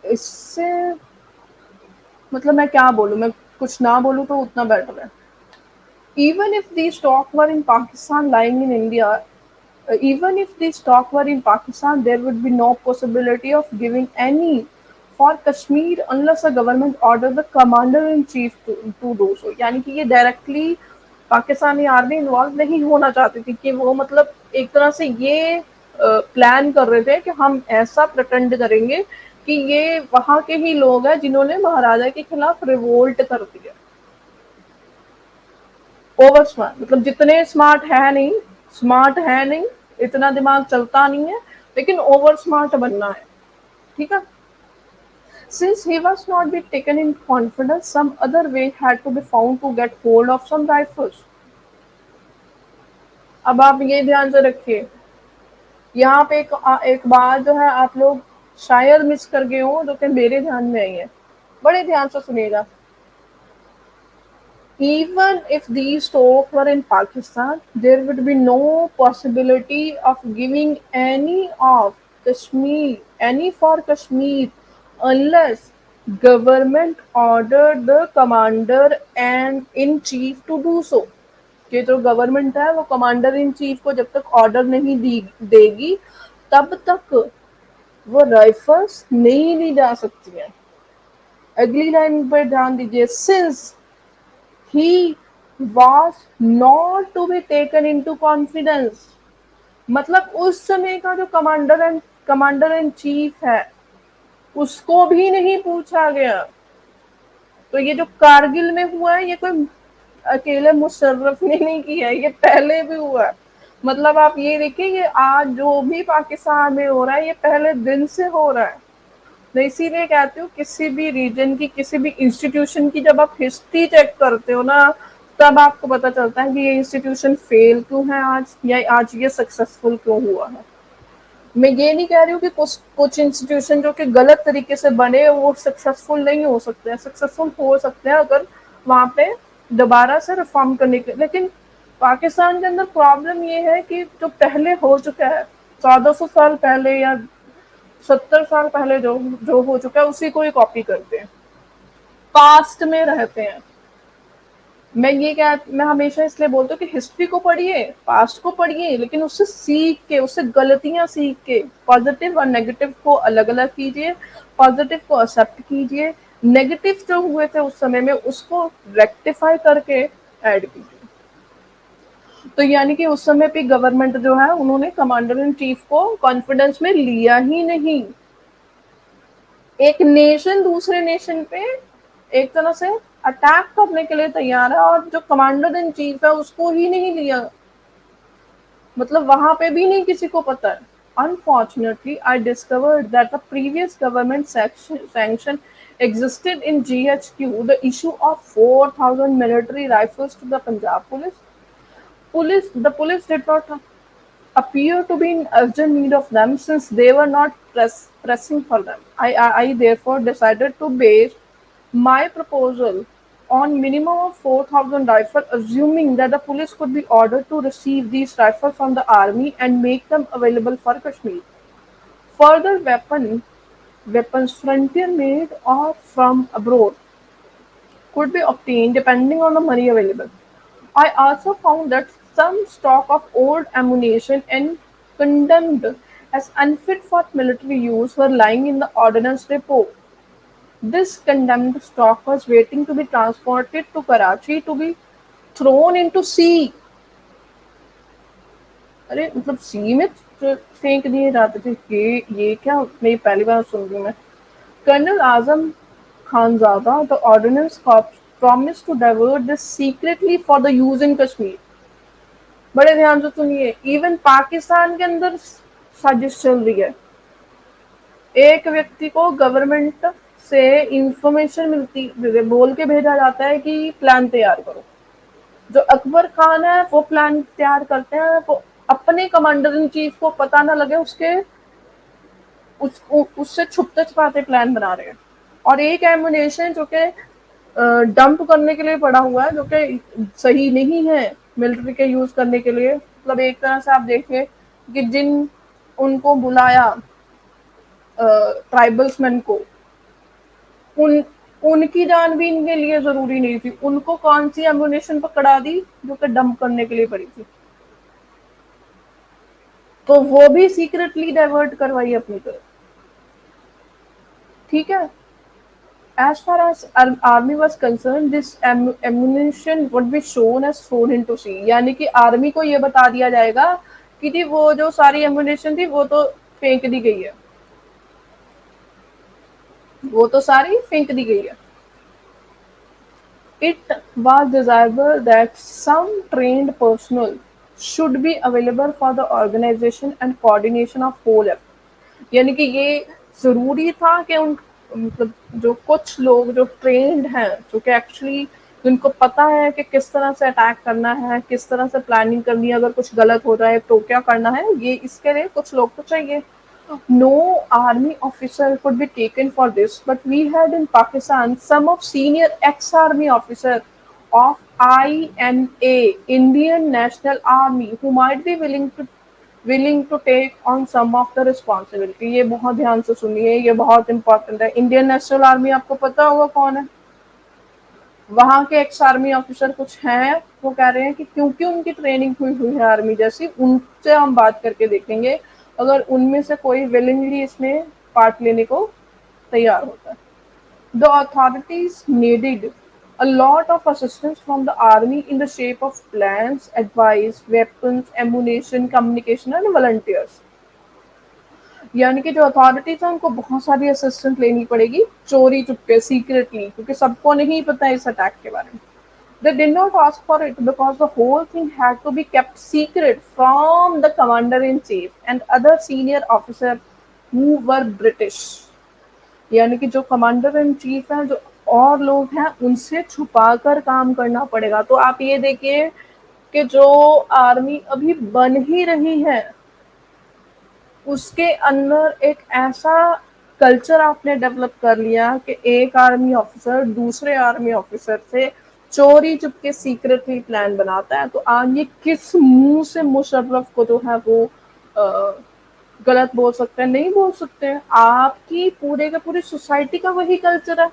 इससे मतलब मैं क्या बोलूं मैं कुछ ना बोलूं तो उतना बेटर है even if these stock were in Pakistan lying in India even if the stock were in Pakistan, there would be no possibility of giving any for Kashmir unless a government order the commander in chief to do so. यानी कि ये directly Pakistani army involve नहीं होना चाहती थी कि वो मतलब एक तरह से ये प्लान कर रहे थे कि हम ऐसा प्रटेंड करेंगे कि ये वहां के ही लोग हैं जिन्होंने महाराजा के खिलाफ रिवोल्ट कर दिया ओवर स्मार्ट मतलब जितने स्मार्ट है नहीं इतना दिमाग चलता नहीं है लेकिन ओवर स्मार्ट बनना है ठीक है since he was not be taken in confidence some other way had to be found to get hold of some rifles अब आप ये ध्यान से रखिए यहाँ पे एक बात जो है आप लोग शायद मिस कर गए हो जो कि मेरे ध्यान में आई है बड़े ध्यान से सुनिएगा even if these stocks were in Pakistan, there would be no possibility of giving any of Kashmir, any for Kashmir, unless government ordered the commander and in chief to do so. कि जो government है वो commander in chief को जब तक order नहीं देगी तब तक वो राइफल्स नहीं ली जा सकती हैं अगली लाइन पर ध्यान दीजिए since he was not to be taken into confidence मतलब उस समय का जो कमांडर इन चीफ है उसको भी नहीं पूछा गया तो ये जो कारगिल में हुआ है ये कोई अकेले मुशर्रफ ने नहीं किया है ये पहले भी हुआ है मतलब आप ये देखिए ये आज जो भी पाकिस्तान में हो रहा है ये पहले दिन से हो रहा है मैं इसीलिए कहती हूँ किसी भी रीजन की किसी भी इंस्टीट्यूशन की जब आप हिस्ट्री चेक करते हो ना तब आपको पता चलता है कि ये इंस्टीट्यूशन फेल क्यों है आज या आज ये सक्सेसफुल क्यों हुआ है मैं ये नहीं कह रही हूँ कि कुछ इंस्टीट्यूशन जो कि गलत तरीके से बने वो सक्सेसफुल नहीं हो सकते हैं सक्सेसफुल हो सकते हैं अगर वहां पे दोबारा से रिफॉर्म करने के लेकिन पाकिस्तान के अंदर प्रॉब्लम ये है कि जो पहले हो चुका है 1400 साल पहले या 70 साल पहले जो जो हो चुका है उसी को ही कॉपी करते हैं पास्ट में रहते हैं मैं हमेशा इसलिए बोलती हूँ कि हिस्ट्री को पढ़िए पास्ट को पढ़िए लेकिन उससे सीख के उससे गलतियां सीख के पॉजिटिव और नेगेटिव को अलग अलग कीजिए पॉजिटिव को एक्सेप्ट कीजिए नेगेटिव जो हुए थे उस समय में उसको रेक्टिफाई करके ऐड कीजिए तो यानी कि उस समय पे गवर्नमेंट जो है उन्होंने कमांडर इन चीफ को कॉन्फिडेंस में लिया ही नहीं एक नेशन दूसरे नेशन पे एक तरह से अटैक करने के लिए तैयार है और जो कमांडर इन चीफ है उसको ही नहीं लिया मतलब वहां पे भी नहीं किसी को पता है unfortunately I discovered that the previous government sanction existed in GHQ the issue of 4,000 military rifles to the Punjab police did not appear to be in urgent need of them since they were not pressing for them. I therefore decided to base my proposal on minimum of 4,000 rifles, assuming that the police could be ordered to receive these rifles from the army and make them available for Kashmir. Further weapons frontier made or from abroad could be obtained depending on the money available. I also found that some stock of old ammunition and condemned as unfit for military use were lying in the ordnance depot. This condemned stock was waiting to be transported to Karachi to be thrown into sea. अरे मतलब सी में फेंक दिए जाते थे। ये क्या मैं पहली बार सुन रही हूँ मैं। Colonel Azam Khanzada the ordnance corps promised to divert this secretly for the use in Kashmir. बड़े ध्यान से सुनिए, इवन पाकिस्तान के अंदर साजिश चल रही है। एक व्यक्ति को गवर्नमेंट से इंफॉर्मेशन मिलती, बोल के भेजा जाता है कि प्लान तैयार करो। जो अकबर खान है वो प्लान तैयार करते हैं, वो अपने कमांडर इन चीफ को पता ना लगे, उससे छुपते छुपाते प्लान बना रहे हैं। और एक एमुनेशन जो कि डंप करने के लिए पड़ा हुआ है, जो कि सही नहीं है मिलिट्री के यूज करने के लिए। मतलब एक तरह से आप देखिए कि जिन उनको बुलाया ट्राइबल्समैन को, उन उनकी जान भी इनके लिए जरूरी नहीं थी। उनको कौन सी एमुनेशन पकड़ा दी जो कि डंप करने के लिए पड़ी थी, तो वो भी सीक्रेटली डाइवर्ट करवाई अपनी तरफ। ठीक है। As far as army was concerned, this ammunition would be shown as thrown into sea। यानी कि आर्मी को ये बता दिया जाएगा कि जी वो जो सारी एम्यूनेशन थी वो तो फेंक दी गई है, वो तो सारी फेंक दी गई है। It was desirable that some trained personnel should be available for the organization and coordination of whole effort। यानी कि ये जरूरी था कि उन मतलब जो कुछ लोग जो ट्रेंड हैं, जो कि एक्चुअली जिनको पता है कि किस तरह से अटैक करना है, किस तरह से प्लानिंग करनी है, अगर कुछ गलत हो जाए तो क्या करना है, ये इसके लिए कुछ लोग तो चाहिए। No army officer could be taken for this, but we had in Pakistan some of senior ex-army officer of INA, Indian National Army, who might be willing to take on some of the responsibility। ये बहुत ध्यान से सुनिए, ये बहुत important है। Indian national army आपको पता होगा कौन है। वहां के एक्स आर्मी ऑफिसर कुछ हैं, वो कह रहे हैं कि क्योंकि उनकी ट्रेनिंग हुई हुई है आर्मी जैसी, उनसे हम बात करके देखेंगे अगर उनमें से कोई विलिंगली इसमें पार्ट लेने को तैयार होता है। The authorities needed a lot of assistance from the army in the shape of plans, advice, weapons, ammunition, communication and volunteers। यानी कि जो अथॉरिटीज है उनको बहुत सारी असिस्टेंस लेनी पड़ेगी चोरी चुपके सीक्रेटली, क्योंकि सबको नहीं पता इस अटैक के बारे में। They did not ask for it because the whole thing had to be kept secret from the commander-in-chief and other senior officers who were British। यानी कि जो कमांडर इन चीफ हैं, जो और लोग हैं, उनसे छुपा कर काम करना पड़ेगा। तो आप ये देखिए कि जो आर्मी अभी बन ही रही है उसके अंदर एक ऐसा कल्चर आपने डेवलप कर लिया कि एक आर्मी ऑफिसर दूसरे आर्मी ऑफिसर से चोरी चुपके सीक्रेटली प्लान बनाता है। तो आज ये किस मुंह से मुशर्रफ को जो है वो गलत बोल सकते हैं? नहीं बोल सकते हैं। आपकी पूरे का पूरी सोसाइटी का वही कल्चर है।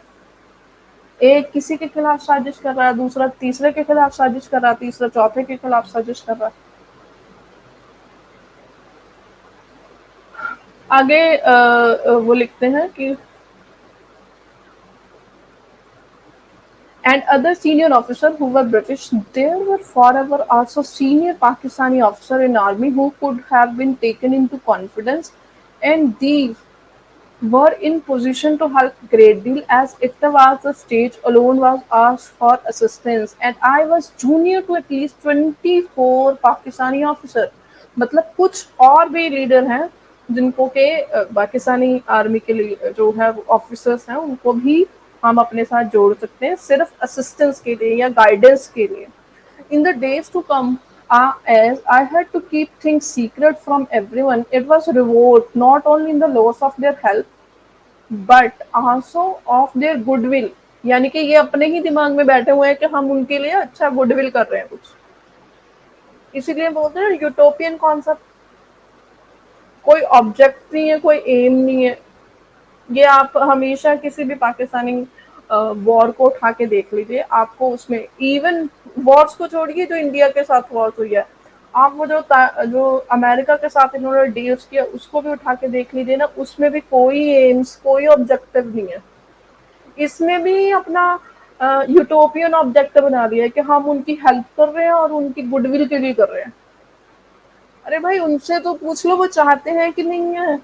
एक किसी के खिलाफ साजिश कर रहा है, दूसरा तीसरे के खिलाफ साजिश कर रहा है, तीसरा चौथे के खिलाफ साजिश कर रहा है। आगे वो लिखते हैं कि and other senior officers who were British. There were forever also senior Pakistani officers in army who could have been taken into confidence, and these were in position to help great deal as it was the stage alone was asked for assistance, and I was junior to at least 24 Pakistani officer। मतलब कुछ और भी leader हैं जिनको के Pakistani army के लिए जो है ऑफिसर्स हैं उनको भी हम अपने साथ जोड़ सकते हैं सिर्फ असिस्टेंस के लिए या गाइडेंस के लिए। In the days to come, as I had to keep things secret from everyone, it was revolt not only in the loss of their health but also of their goodwill। यानी कि ये अपने ही दिमाग में बैठे हुए हैं कि हम उनके लिए अच्छा गुडविल कर रहे हैं कुछ, इसीलिए बोलते हैं यूटोपियन कॉन्सेप्ट। कोई ऑब्जेक्ट नहीं है, कोई एम नहीं है। ये आप हमेशा किसी भी पाकिस्तानी वॉर को उठा के देख लीजिए, आपको उसमें इवन वॉर्स को छोड़िए जो इंडिया के साथ वॉर्स हुई है, आप वो जो अमेरिका के साथ इन्होंने डील्स किया उसको भी उठा के देख लीजिए ना, उसमें भी कोई एम्स कोई ऑब्जेक्टिव नहीं है। इसमें भी अपना यूटोपियन ऑब्जेक्ट बना दिया है कि हम उनकी हेल्प कर रहे हैं और उनकी गुडविल के लिए कर रहे हैं। अरे भाई उनसे तो पूछ लो वो चाहते हैं कि नहीं है,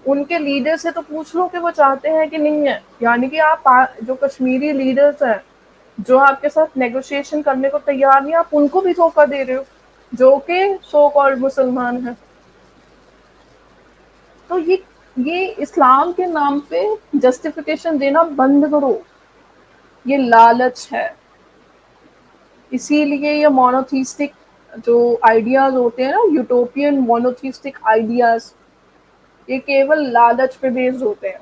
उनके लीडर से तो पूछ लो कि वो चाहते हैं कि नहीं है। यानी कि आप जो कश्मीरी लीडर्स हैं जो आपके साथ नेगोशिएशन करने को तैयार नहीं, आप उनको भी धोखा दे रहे हो जो कि सो कॉल्ड मुसलमान है। तो ये इस्लाम के नाम पे जस्टिफिकेशन देना बंद करो, ये लालच है। इसीलिए ये मोनोथीस्टिक जो आइडियाज होते हैं ना, यूटोपियन मोनोथीस्टिक आइडियाज, ये केवल लालच पे बेस्ड होते हैं।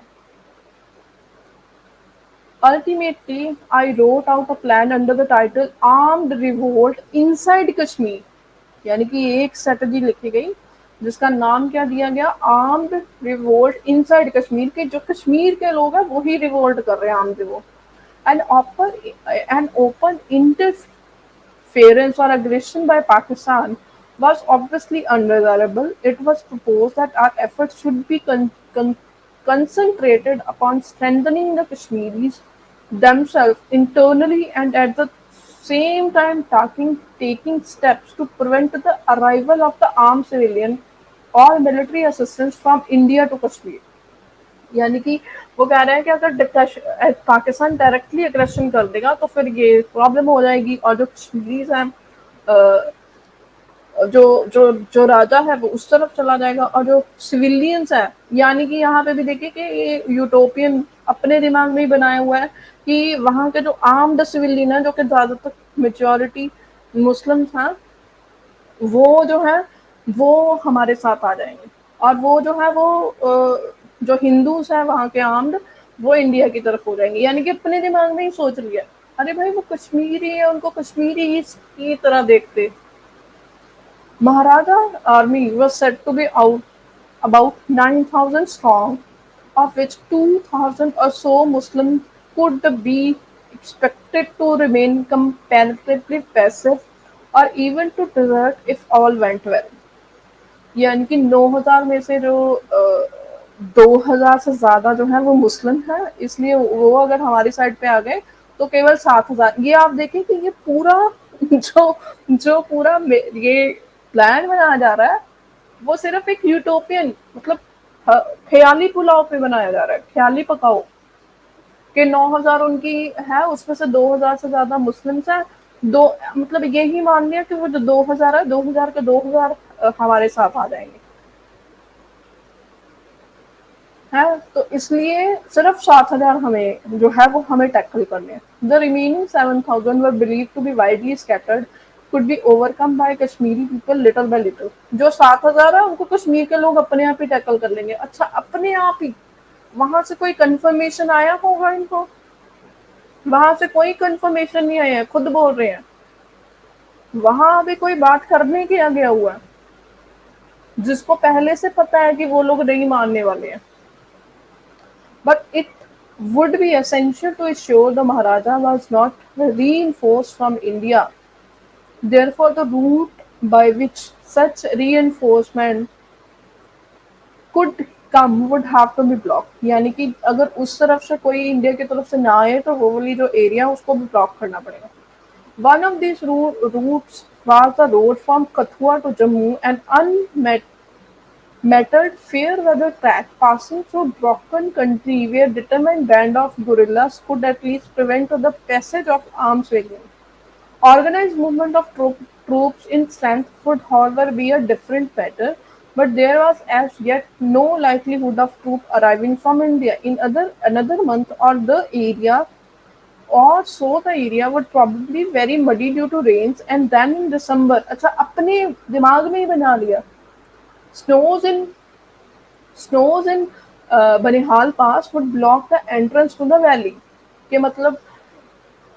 Ultimately, I wrote out a plan under the title Armed Revolt Inside Kashmir। यानी कि एक स्ट्रेटजी लिखी गई जिसका नाम क्या दिया गया, आर्म्ड रिवोल्ट इनसाइड कश्मीर, के जो कश्मीर के लोग हैं वही रिवोल्ट कर रहे हैं, armed revolt. And open interference or aggression by Pakistan was obviously undesirable. It was proposed that our efforts should be concentrated upon strengthening the Kashmiris themselves internally and at the same time taking steps to prevent the arrival of the armed civilian or military assistance from India to Kashmir। यानी कि वो कह रहे हैं कि अगर Pakistan directly aggression कर देगा तो फिर ये प्रॉब्लम हो जाएगी और जो कश्मीरीज हैं जो जो जो राजा है वो उस तरफ चला जाएगा और जो सिविलियंस है, यानी कि यहाँ पे भी देखिए कि ये यूटोपियन अपने दिमाग में ही बनाया हुआ है कि वहाँ के जो आर्म्ड सिविलियन है जो कि ज्यादातर मेजोरिटी मुस्लिम्स हैं, वो जो है वो हमारे साथ आ जाएंगे और वो जो है वो जो हिंदूज हैं वहाँ के आर्म्ड, वो इंडिया की तरफ हो जाएंगे। यानी कि अपने दिमाग में ही सोच लिया। अरे भाई वो कश्मीरी है, उनको कश्मीरी की तरह देखते। Maharaja army was said to be out about 9,000 strong, of which 2,000 or so Muslims could be expected to remain comparatively passive or even to desert if all went well। यानी कि 9,000 में से जो 2,000 से ज्यादा जो है वो मुस्लिम है, इसलिए वो अगर हमारी साइड पे आ गए तो केवल 7,000। ये आप देखें कि ये पूरा जो जो पूरा ये प्लान बनाया जा रहा है वो सिर्फ एक यूटोपियन मतलब ख्याली पुलाव पे बनाया जा रहा है, ख्याली पकाओ कि 9,000 उनकी है, उसमें से 2,000 से ज्यादा मुस्लिम्स हैं। दो मतलब यही मान लिया कि वो जो 2,000 है, 2,000 के 2,000 हमारे साथ आ जाएंगे है। तो इसलिए सिर्फ 7,000 हमें जो है वो हमें टैकल करने हैं। The remaining 7,000 were believe to be widely scattered could be overcome by Kashmiri people little by little. जो 7,000 है उनको कश्मीर के लोग अपने आप ही टैकल कर लेंगे। अच्छा अपने आप ही, वहां से कोई कंफर्मेशन आया होगा इनको? वहां से कोई कंफर्मेशन नहीं आया है, खुद बोल रहे हैं। वहां अभी कोई बात करने के आ गया हुआ है जिसको पहले से पता है कि वो लोग नहीं मानने वाले हैं। But it would be essential to ensure the Maharaja was not reinforced from India. Therefore, the route by which such reinforcement could come would have to be blocked। यानी कि अगर उस तरफ से कोई इंडिया की तरफ से ना आए तो वो वाली जो एरिया उसको भी ब्लॉक करना पड़ेगा। One of these routes was the road from Kathua to Jammu, an unmettered fair-weather track passing through broken country where determined band of guerrillas could at least prevent the passage of arms wagons. Organized movement of troops in strength would however be a different matter, but there was as yet no likelihood of troops arriving from India in another month, or so the area would probably be very muddy due to rains, and then in December, अच्छा अपने दिमाग में ही बना लिया, snows in snows in Banihal Pass would block the entrance to the valley। के मतलब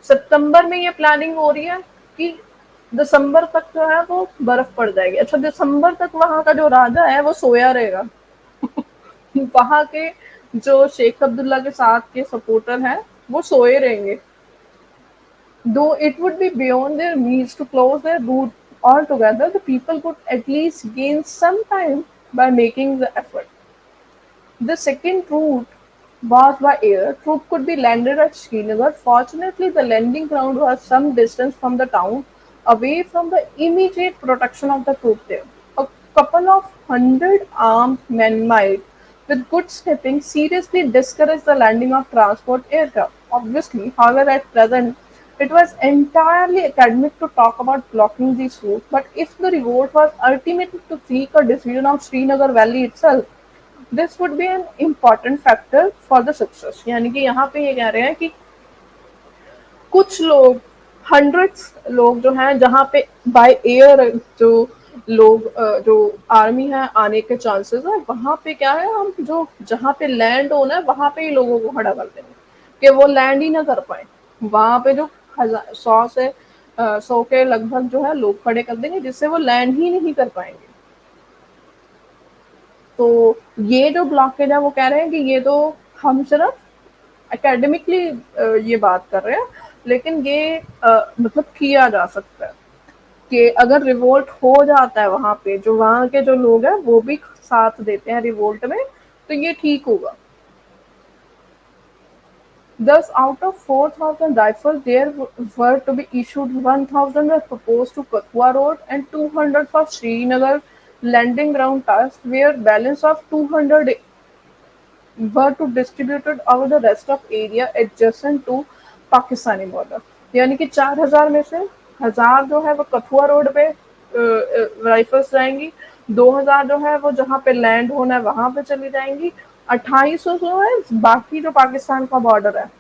सितंबर में ये प्लानिंग हो रही है कि दिसंबर तक जो है वो बर्फ पड़ जाएगी। अच्छा दिसंबर तक वहां का जो राजा है वो सोया रहेगा वहां के जो शेख अब्दुल्ला के साथ के सपोर्टर हैं वो सोए रहेंगे। Though it would be beyond their means to close their route altogether, the people could at least gain some time by making the effort। The second route was by air, troops could be landed at Srinagar. Fortunately, the landing ground was some distance from the town, away from the immediate protection of the troops there. A couple of hundred armed men might, with good snipping, seriously discourage the landing of transport aircraft. Obviously, however, at present, it was entirely academic to talk about blocking these routes, but if the revolt was ultimately to seek a decision of Srinagar Valley itself, this would be an important factor for the success. यानी कि यहाँ पे ये कह रहे हैं कि कुछ लोग, हंड्रेड्स लोग जो हैं जहाँ पे बाय एयर जो लोग जो आर्मी है आने के चांसेस है, वहां पे क्या है, हम जो जहाँ पे लैंड होना है वहां पे ही लोगों को खड़ा कर देंगे कि वो लैंड ही ना कर पाए। वहां पे जो 100 से 100 के लगभग जो है लोग खड़े कर देंगे जिससे वो लैंड ही नहीं कर पाएंगे। तो ये जो ब्लॉकेज है वो कह रहे हैं कि ये तो हम सिर्फ एकेडमिकली ये बात कर रहे हैं, लेकिन ये मतलब किया जा सकता है कि अगर रिवोल्ट हो जाता है वहां पे, जो वहां के जो लोग हैं वो भी साथ देते हैं रिवोल्ट में, तो ये ठीक होगा। Thus, out of 4,000 rifles, there were to be issued 1,000 were proposed to Kathua Road and 200 for Srinagar landing ground task, where balance of 200 were to distributed over the rest of area adjacent to Pakistani border. यानी कि 4,000 में से 1,000 जो है वो Kathua road पे rifles जाएंगी, 2,000 जो है वो जहाँ पे लैंड होना है वहां पे चली जाएंगी, 2,800 जो है बाकी जो पाकिस्तान का बॉर्डर है,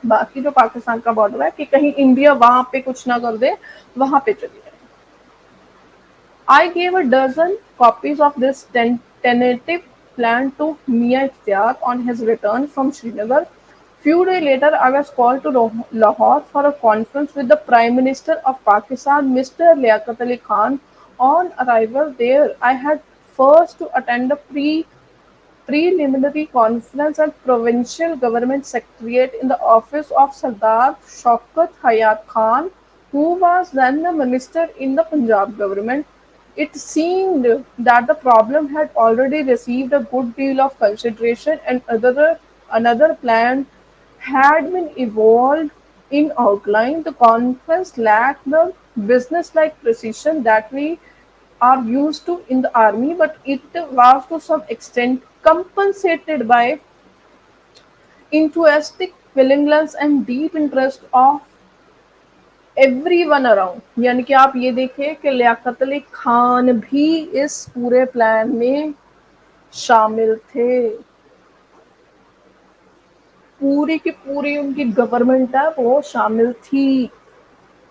बाकी जो पाकिस्तान का बॉर्डर है कि कहीं इंडिया वहां पे कुछ ना कर दे, वहां पे चली जाए। I gave a dozen copies of this tentative plan to Mia Ikhtiar on his return from Srinagar. Few days later, I was called to Lahore for a conference with the Prime Minister of Pakistan, Mr. Liaquat Ali Khan. On arrival there, I had first to attend a preliminary conference at Provincial Government Secretariat in the office of Sardar Shaukat Hayat Khan, who was then the minister in the Punjab government. It seemed that the problem had already received a good deal of consideration and another plan had been evolved in outline. The conference lacked the business-like precision that we are used to in the army, but it was to some extent compensated by enthusiastic willingness and deep interest of everyone around। यानी कि आप ये देखिए कि लियाकत अली खान भी इस पूरे plan में शामिल थे। पूरी की पूरी उनकी गवर्नमेंट है वो शामिल थी।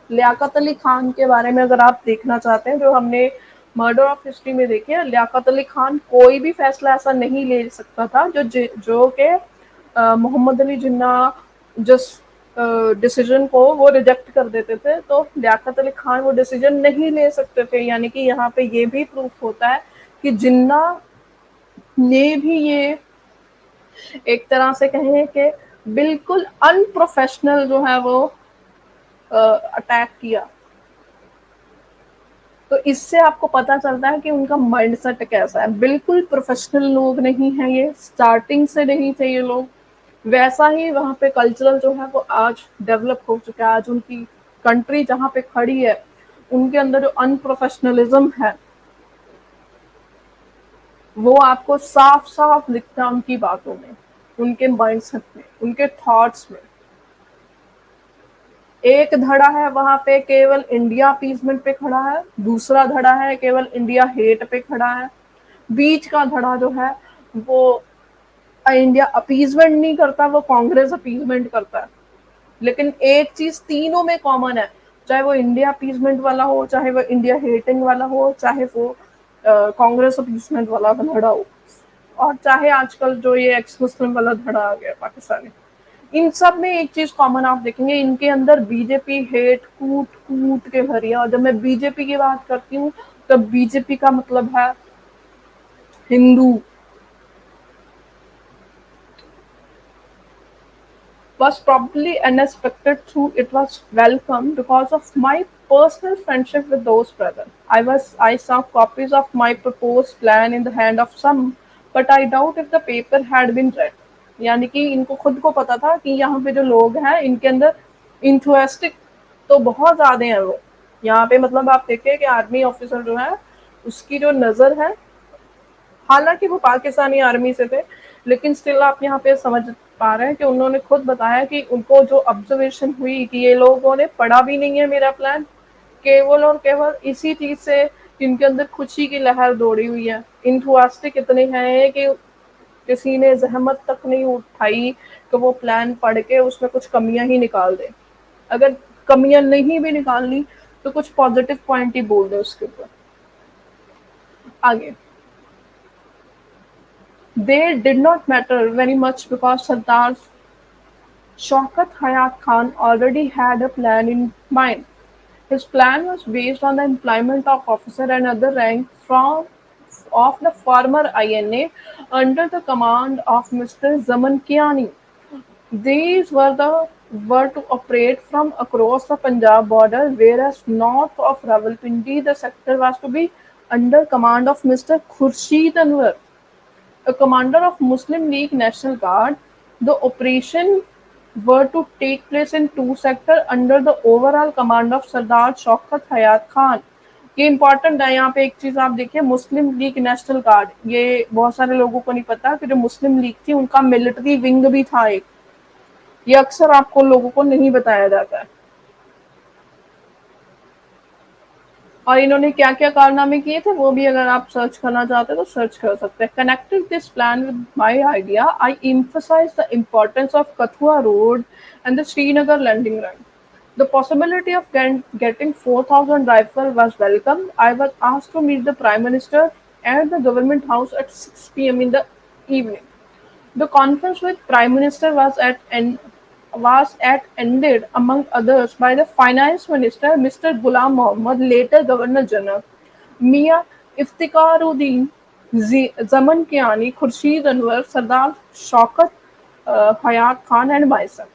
लियाकत अली खान के बारे में अगर आप देखना चाहते हैं, जो हमने मर्डर ऑफ हिस्ट्री में देखे, लियाकत अली खान कोई भी फैसला ऐसा नहीं ले सकता था जो कि मोहम्मद अली जिन्ना जिस डिसीजन को वो रिजेक्ट कर देते थे, तो लियाकत अली खान वो डिसीजन नहीं ले सकते थे। यानी कि यहाँ पे ये भी प्रूफ होता है कि जिन्ना ने भी ये एक तरह से कहें कि बिल्कुल अनप्रोफेशनल जो है वो अटैक किया। तो इससे आपको पता चलता है कि उनका माइंडसेट कैसा है। बिल्कुल प्रोफेशनल लोग नहीं हैं ये, स्टार्टिंग से नहीं थे ये लोग। वैसा ही वहाँ पे कल्चरल जो है वो आज डेवलप हो चुका है। आज उनकी कंट्री जहाँ पे खड़ी है, उनके अंदर जो अनप्रोफेशनलिज्म है वो आपको साफ साफ दिखता है उनकी बातों में, उनके माइंडसेट में, उनके थॉट्स में। एक धड़ा है वहां पे केवल इंडिया अपीसमेंट पे खड़ा है, दूसरा धड़ा है केवल इंडिया हेट पे खड़ा है, बीच का धड़ा जो है वो इंडिया अपीसमेंट नहीं करता, वो कांग्रेस अपीसमेंट करता है। लेकिन एक चीज तीनों में कॉमन है, चाहे वो इंडिया अपीसमेंट वाला हो, चाहे वो इंडिया हेटिंग वाला हो, चाहे वो कांग्रेस अपीसमेंट वाला धड़ा हो, और चाहे आजकल जो ये एक्स मुस्लिम वाला धड़ा आ गया पाकिस्तानी, इन सब में एक चीज कॉमन आप देखेंगे, इनके अंदर बीजेपी हेट कूट कूट के भरी है। और जब मैं बीजेपी की बात करती हूँ तो बीजेपी का मतलब है Hindu. Was probably unexpected through it was welcome because of my personal friendship with those present. I saw copies of my proposed plan in the hand of some, but I doubt if the paper had been read. यानी कि इनको खुद को पता था कि यहाँ पे जो लोग हैं इनके अंदर इंथुएस्टिक तो बहुत ज्यादा हैं वो। यहाँ पे मतलब आप देखिए कि आर्मी ऑफिसर जो है उसकी जो नजर है, हालांकि वो पाकिस्तानी आर्मी से थे, लेकिन स्टिल आप यहाँ पे समझ पा रहे हैं कि उन्होंने खुद बताया कि उनको जो ऑब्जर्वेशन हुई कि ये लोगों ने पढ़ा भी नहीं है मेरा प्लान, केवल और केवल इसी चीज से इनके अंदर खुशी की लहर दौड़ी हुई है। इंथुआस्टिक इतने हैं कि किसी ने जहमत तक नहीं उठाई कि वो प्लान पढ़ के उसमें कुछ कमियां ही निकाल दे। अगर कमियां नहीं भी निकालनी तो कुछ पॉजिटिव पॉइंट ही बोल दे उसके ऊपर। आगे, they did not matter very much because Sardar Shaukat Hayat Khan already had a plan in mind. His plan was based on the employment of officer and other rank from of the former INA under the command of Mr. Zaman Kiani. These were to operate from across the Punjab border, whereas north of Rawalpindi the sector was to be under command of Mr. Khurshid Anwar, a commander of Muslim League National Guard. The operation were to take place in two sectors under the overall command of सरदार शौकत हयात खान। ये important है। यहाँ पे एक चीज आप देखिए, मुस्लिम league national guard, ये बहुत सारे लोगों को नहीं पता कि जो मुस्लिम लीग थी उनका मिलिट्री विंग भी था एक। ये अक्सर आपको लोगों को नहीं बताया जाता है। और इन्होंने क्या क्या कारनामे किए थे वो भी अगर आप सर्च करना चाहते हैं तो सर्च कर सकते हैं। Connected this plan with my idea, I emphasize the importance of Kathua road and the Srinagar landing run. The possibility of getting 4,000 rifle was welcomed. I was asked to meet the Prime Minister at the Government House at 6 p.m. in the evening. The conference with Prime Minister was at ended, among others, by the Finance Minister Mr. Ghulam Mohammad, later Governor General, Mia Iftikharuddin Zaman Kiani, Khurshid Anwar, Sardar Shaukat Hayat Khan, and myself.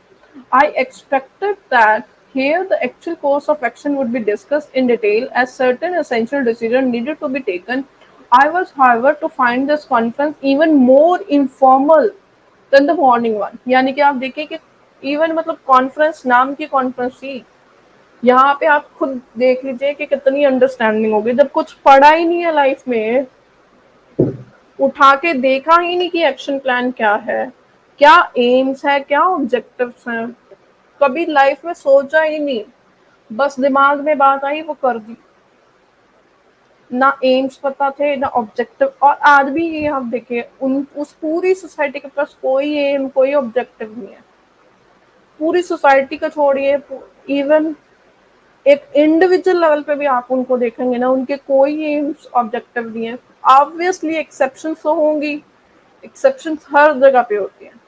I expected that here the actual course of action would be discussed in detail as certain essential decisions needed to be taken. I was, however, to find this conference even more informal than the morning one. यानी कि आप देखिए कि even मतलब conference नाम की conference थी, यहाँ पे आप खुद देख लीजिए कि कितनी अंडरस्टैंडिंग होगी। जब कुछ पढ़ा ही नहीं है लाइफ में, उठा के देखा ही नहीं कि एक्शन प्लान क्या है, क्या एम्स है, क्या ऑब्जेक्टिव्स हैं, कभी लाइफ में सोचा ही नहीं, बस दिमाग में बात आई वो कर दी। ना एम्स पता थे ना ऑब्जेक्टिव। और आज भी ये आप देखिए उन उस पूरी सोसाइटी के पास कोई एम कोई ऑब्जेक्टिव नहीं है। पूरी सोसाइटी को छोड़िए, इवन एक इंडिविजुअल लेवल पे भी आप उनको देखेंगे ना, उनके कोई एम्स ऑब्जेक्टिव नहीं है। ऑब्वियसली एक्सेप्शंस तो होंगी, एक्सेप्शंस हर जगह पे होती हैं,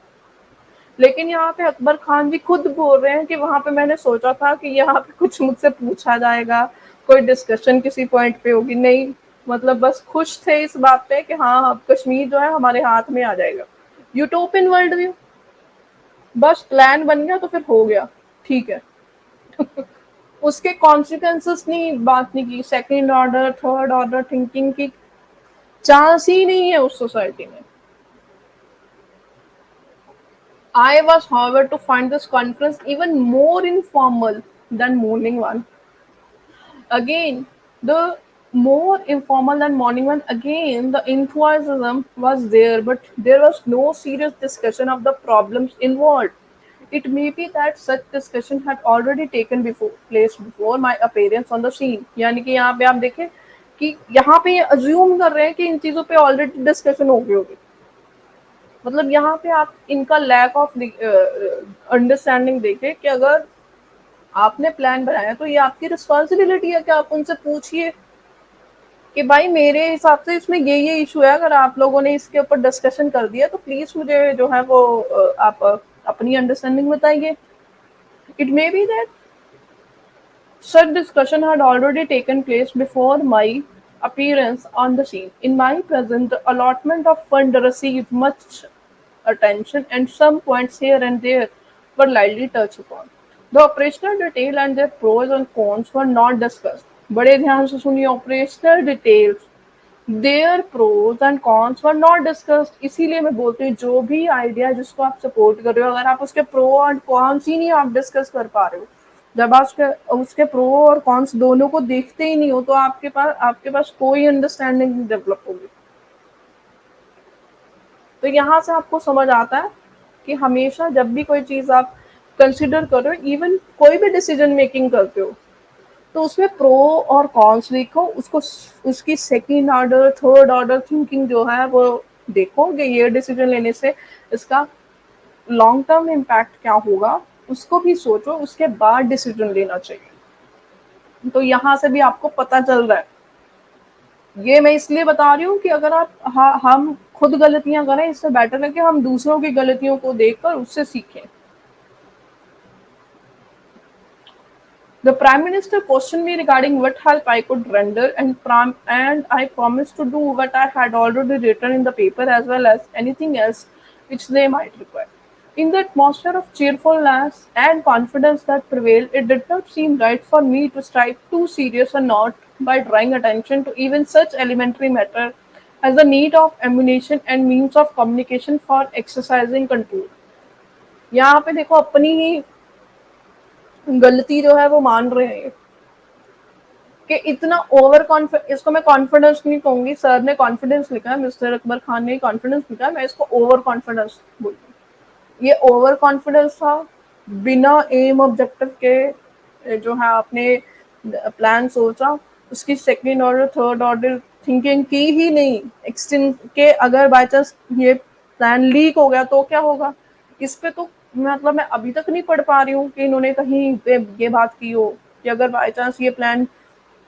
लेकिन यहाँ पे अकबर खान भी खुद बोल रहे हैं कि वहां पे मैंने सोचा था कि यहाँ पे कुछ मुझसे पूछा जाएगा, कोई डिस्कशन किसी पॉइंट पे होगी, नहीं। मतलब बस खुश थे इस बात पे कि हाँ अब कश्मीर जो है हमारे हाथ में आ जाएगा। यूटोपियन वर्ल्ड व्यू, बस प्लान बन गया तो फिर हो गया, ठीक है। उसके कॉन्सिक्वेंसेस नहीं बात नहीं की, second order third order thinking की चांस ही नहीं है उस सोसाइटी में। I was, however, to find this conference even more informal than morning one. Again, the more informal than morning one, again, the enthusiasm was there, but there was no serious discussion of the problems involved. It may be that such discussion had already taken place before my appearance on the scene. यानी कि यहाँ पे आप देखें कि यहाँ पे ये अज्यूम कर रहे हैं कि इन चीज़ों पे ऑलरेडी डिस्कशन हो गई होगी। मतलब यहाँ पे आप इनका लैक ऑफ अंडरस्टैंडिंग देखें कि अगर आपने प्लान बनाया तो ये आपकी रिस्पॉन्सिबिलिटी है कि आप उनसे पूछिए कि भाई मेरे हिसाब से इसमें ये इशू है, अगर आप लोगों ने इसके ऊपर डिस्कशन कर दिया तो प्लीज मुझे जो है वो आप अपनी अंडरस्टैंडिंग बताइए। It may be that such discussion had already taken place before my appearance on the scene. In my presence, the allotment of fund received much attention, and some points here and there were lightly touched upon. The operational detail and their pros and cons were not discussed. बड़े ध्यान से सुनिए, operational details their pros and cons were not discussed. इसीलिए मैं बोलती हूँ जो भी आइडिया जिसको आप सपोर्ट कर रहे हो, अगर आप उसके प्रो एंड कॉन्स ही नहीं आप डिस्कस कर पा रहे हो, जब आप उसके उसके प्रो और कॉन्स दोनों को देखते ही नहीं हो, तो आपके पास कोई अंडरस्टैंडिंग नहीं डेवलप होगी। तो यहाँ से आपको समझ आता है कि हमेशा जब भी कोई चीज़ आप कंसिडर कर रहे हो, इवन कोई भी डिसीजन मेकिंग करते हो, तो उसमें प्रो और कॉन्स लिखो, उसको उसकी second order third order thinking जो है वो देखो कि ये डिसीजन लेने से इसका लॉन्ग टर्म इम्पैक्ट क्या होगा, उसको भी सोचो, उसके बाद डिसीजन लेना चाहिए। तो यहाँ से भी आपको पता चल रहा है। ये मैं इसलिए बता रही हूँ कि अगर हम खुद गलतियां करें, इससे बेटर है कि हम दूसरों की गलतियों को देखकर उससे सीखें। The Prime Minister questioned me regarding what help I could render, and I promised to do what I had already written in the paper as well as anything else which they might require. In the atmosphere of cheerfulness and confidence that prevailed, it did not seem right for me to strike too serious a note by drawing attention to even such elementary matter as the need of ammunition and means of communication for exercising control. यहाँ पे देखो अपनी ही गलती जो है वो मान रहे हैं कि इतना ओवर कॉन्फिडेंस, इसको मैं कॉन्फिडेंस नहीं कहूंगी, सर ने कॉन्फिडेंस लिखा है, मिस्टर अकबर खान ने कॉन्फिडेंस लिखा है, मैं इसको ओवर कॉन्फिडेंस बोलूँ। ये ओवर कॉन्फिडेंस था, बिना एम ऑब्जेक्टिव के जो है आपने प्लान सोचा, उसकी second order third order thinking की ही नहीं, एक्सटेंड के अगर बाय चांस ये प्लान लीक हो गया तो क्या होगा। इस पे तो मतलब मैं अभी तक नहीं पढ़ पा रही हूँ कि इन्होंने कहीं पे ये बात की हो कि अगर बाय चांस ये प्लान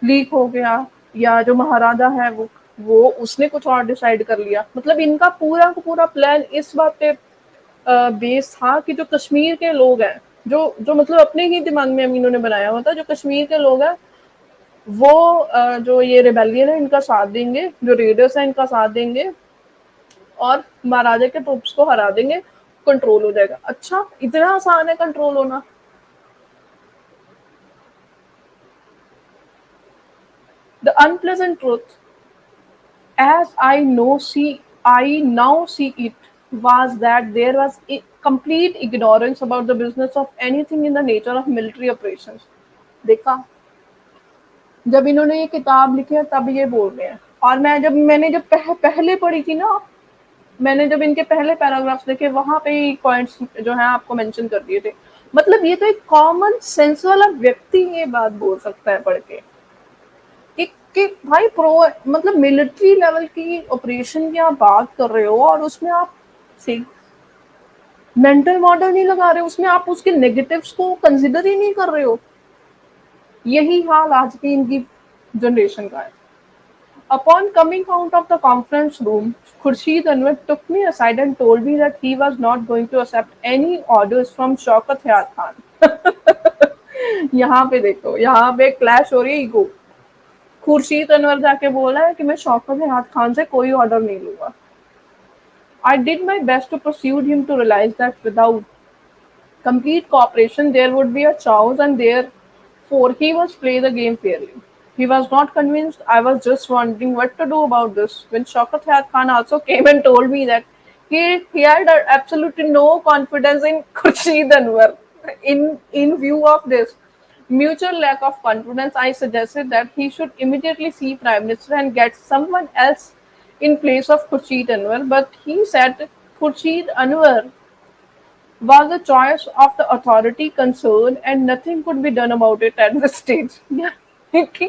लीक हो गया, या जो महाराजा है वो उसने कुछ और डिसाइड कर लिया। मतलब इनका पूरा का पूरा प्लान इस बात पे बेस था कि जो कश्मीर के लोग हैं, जो मतलब अपने ही दिमाग में इन्होंने बनाया हुआ था, जो कश्मीर के लोग हैं वो जो ये रिबेलियन है इनका साथ देंगे, जो रेडर्स हैं इनका साथ देंगे और महाराजा के ट्रूप्स को हरा देंगे, कंट्रोल हो जाएगा। अच्छा, इतना आसान है कंट्रोल होना? The unpleasant truth, as I now see it, was that there was a complete ignorance about the business of anything in the nature of military operations. देखा, जब इन्होंने ये किताब लिखी है तब ये बोल रहे हैं, और मैंने जब पहले पढ़ी थी ना, मैंने जब इनके पहले पैराग्राफ्स देखे वहां पे ही पॉइंट्स जो है आपको मेंशन कर दिए थे। मतलब ये तो एक कॉमन सेंस वाला व्यक्ति ये बात बोल सकता है पढ़ के कि कि भाई प्रो, मतलब मिलिट्री लेवल की ऑपरेशन की आप बात कर रहे हो और उसमें आप मेंटल मॉडल नहीं लगा रहे हो, उसमें आप उसके नेगेटिव्स को कंसिडर ही नहीं कर रहे हो। यही हाल आज की इनकी जनरेशन का है। Upon coming out of the conference room, Khurshid Anwar took me aside and told me that he was not going to accept any orders from Shaukat Hayat Khan। यहाँ पे देखो, यहाँ पे क्लैश हो रही है ईगो। खुर्शीद अनवर जाके बोला है कि मैं शौकत हयात खान से कोई ऑर्डर नहीं लूंगा। I did my best to persuade him to realize that without complete cooperation there would be a chaos, and therefore he must play the game fairly. He was not convinced. I was just wondering what to do about this when Shaukat Hayat Khan also came and told me that he had absolutely no confidence in Khurshid Anwar. In view of this mutual lack of confidence, I suggested that he should immediately see Prime Minister and get someone else in place of Khurshid Anwar. But he said Khurshid Anwar was the choice of the authority concerned and nothing could be done about it at this stage। कि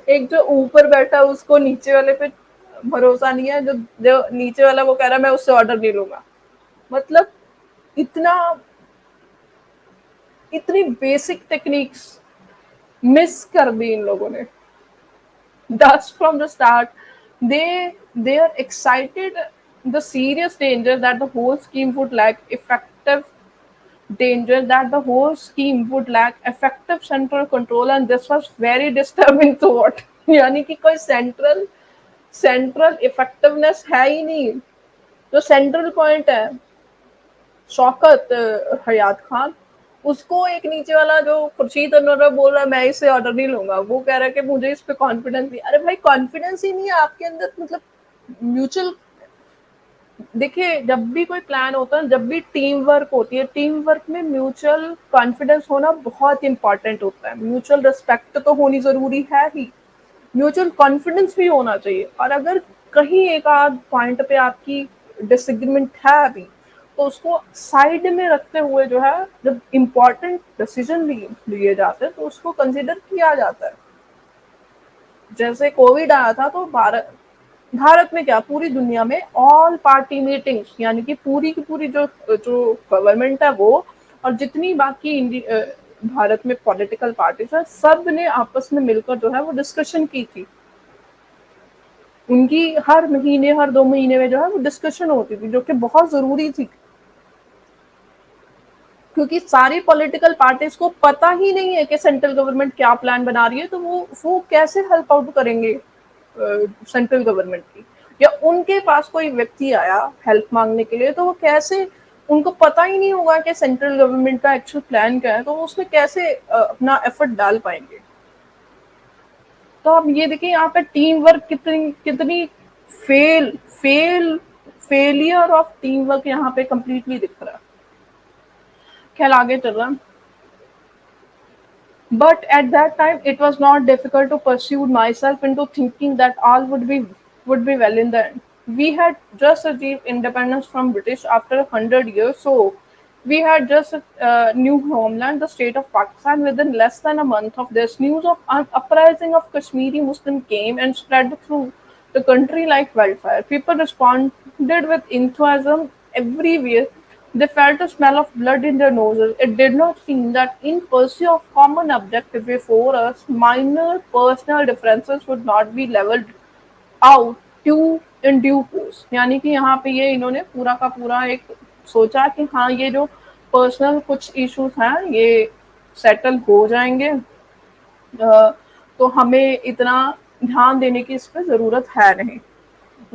एक जो ऊपर बैठा उसको नीचे वाले पे भरोसा नहीं है, जो जो नीचे वाला वो कह रहा है मैं उससे ऑर्डर नहीं लूंगा। मतलब इतना इतनी बेसिक टेक्निक्स मिस कर दी इन लोगों ने। Thus, from the start, they are excited the serious danger that the whole scheme would lack effective danger that the whole scheme would lack effective central control, and this was very disturbing thought। यानी कि कोई central effectiveness है ही नहीं। जो central point है शौकत हयात खान, उसको एक नीचे वाला जो खुर्शीद अनवर बोल रहा है मैं इससे ऑर्डर नहीं लूंगा, वो कह रहा है कि मुझे इस पे कॉन्फिडेंस नहीं। अरे भाई कॉन्फिडेंस ही नहीं है आपके अंदर, मतलब म्यूचुअल। देखिए जब भी कोई प्लान होता है, जब भी टीम वर्क होती है, टीम वर्क में म्यूचुअल कॉन्फिडेंस होना बहुत इंपॉर्टेंट होता है। म्यूचुअल रिस्पेक्ट तो होनी जरूरी है ही, म्यूचुअल कॉन्फिडेंस भी होना चाहिए। और अगर कहीं एक आध पॉइंट पे आपकी डिसएग्रीमेंट है अभी, तो उसको साइड में रखते हुए जो है, जब इम्पोर्टेंट डिसीजन लिए जाते हैं तो उसको कंसिडर किया जाता है। जैसे कोविड आया था तो भारत भारत में क्या पूरी दुनिया में ऑल पार्टी मीटिंग्स, यानी कि पूरी की पूरी जो जो गवर्नमेंट है वो, और जितनी बाकी भारत में पॉलिटिकल पार्टीज है, सब ने आपस में मिलकर जो है वो डिस्कशन की थी। उनकी हर महीने हर 2 महीने में जो है वो डिस्कशन होती थी, जो कि बहुत जरूरी थी। क्योंकि सारी पॉलिटिकल पार्टीज को पता ही नहीं है कि सेंट्रल गवर्नमेंट क्या प्लान बना रही है, तो वो कैसे हेल्प आउट करेंगे सेंट्रल गवर्नमेंट की। या उनके पास कोई व्यक्ति आया हेल्प मांगने के लिए, तो वो कैसे, उनको पता ही नहीं होगा कि सेंट्रल गवर्नमेंट का एक्चुअल प्लान क्या है, तो वो उसमें कैसे अपना एफर्ट डाल पाएंगे। तो आप ये देखिए यहाँ पे टीम वर्क कितनी कितनी fail fail failure of team work यहाँ पे कंप्लीटली दिख रहा है। ख्याल आगे चल रहा है। But at that time, it was not difficult to pursue myself into thinking that all would be well in the end. We had just achieved independence from British after 100 years, so we had just a new homeland, the state of Pakistan. Within less than a month of this, news of an uprising of Kashmiri Muslim came and spread through the country like wildfire. People responded with enthusiasm everywhere. They felt the smell of blood in their noses. It did not seem that in pursuit of common objective before us, minor personal differences would not be leveled out to in due course। यानी कि यहाँ पे ये इन्होंने पूरा का पूरा एक सोचा कि हाँ ये जो पर्सनल कुछ इश्यूज हैं ये सेटल हो जाएंगे, तो हमें इतना ध्यान देने की इस पे ज़रूरत है नहीं।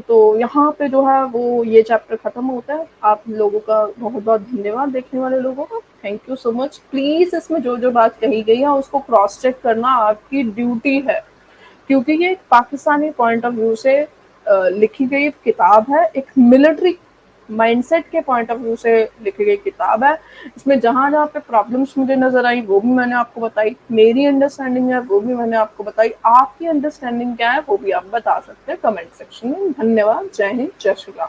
तो यहाँ पे जो है वो ये चैप्टर खत्म होता है। आप लोगों का बहुत बहुत धन्यवाद, देखने वाले लोगों का thank you so much. Please इसमें जो जो बात कही गई है उसको क्रॉस चेक करना आपकी ड्यूटी है, क्योंकि ये एक पाकिस्तानी पॉइंट ऑफ व्यू से लिखी गई किताब है, एक मिलिट्री माइंडसेट के पॉइंट ऑफ व्यू से लिखी गई किताब है। इसमें जहां जहां पे प्रॉब्लम्स मुझे नजर आई वो भी मैंने आपको बताई, मेरी अंडरस्टैंडिंग है वो भी मैंने आपको बताई, आपकी अंडरस्टैंडिंग क्या है वो भी आप बता सकते हैं कमेंट सेक्शन में। धन्यवाद, जय हिंद, जय श्री राम।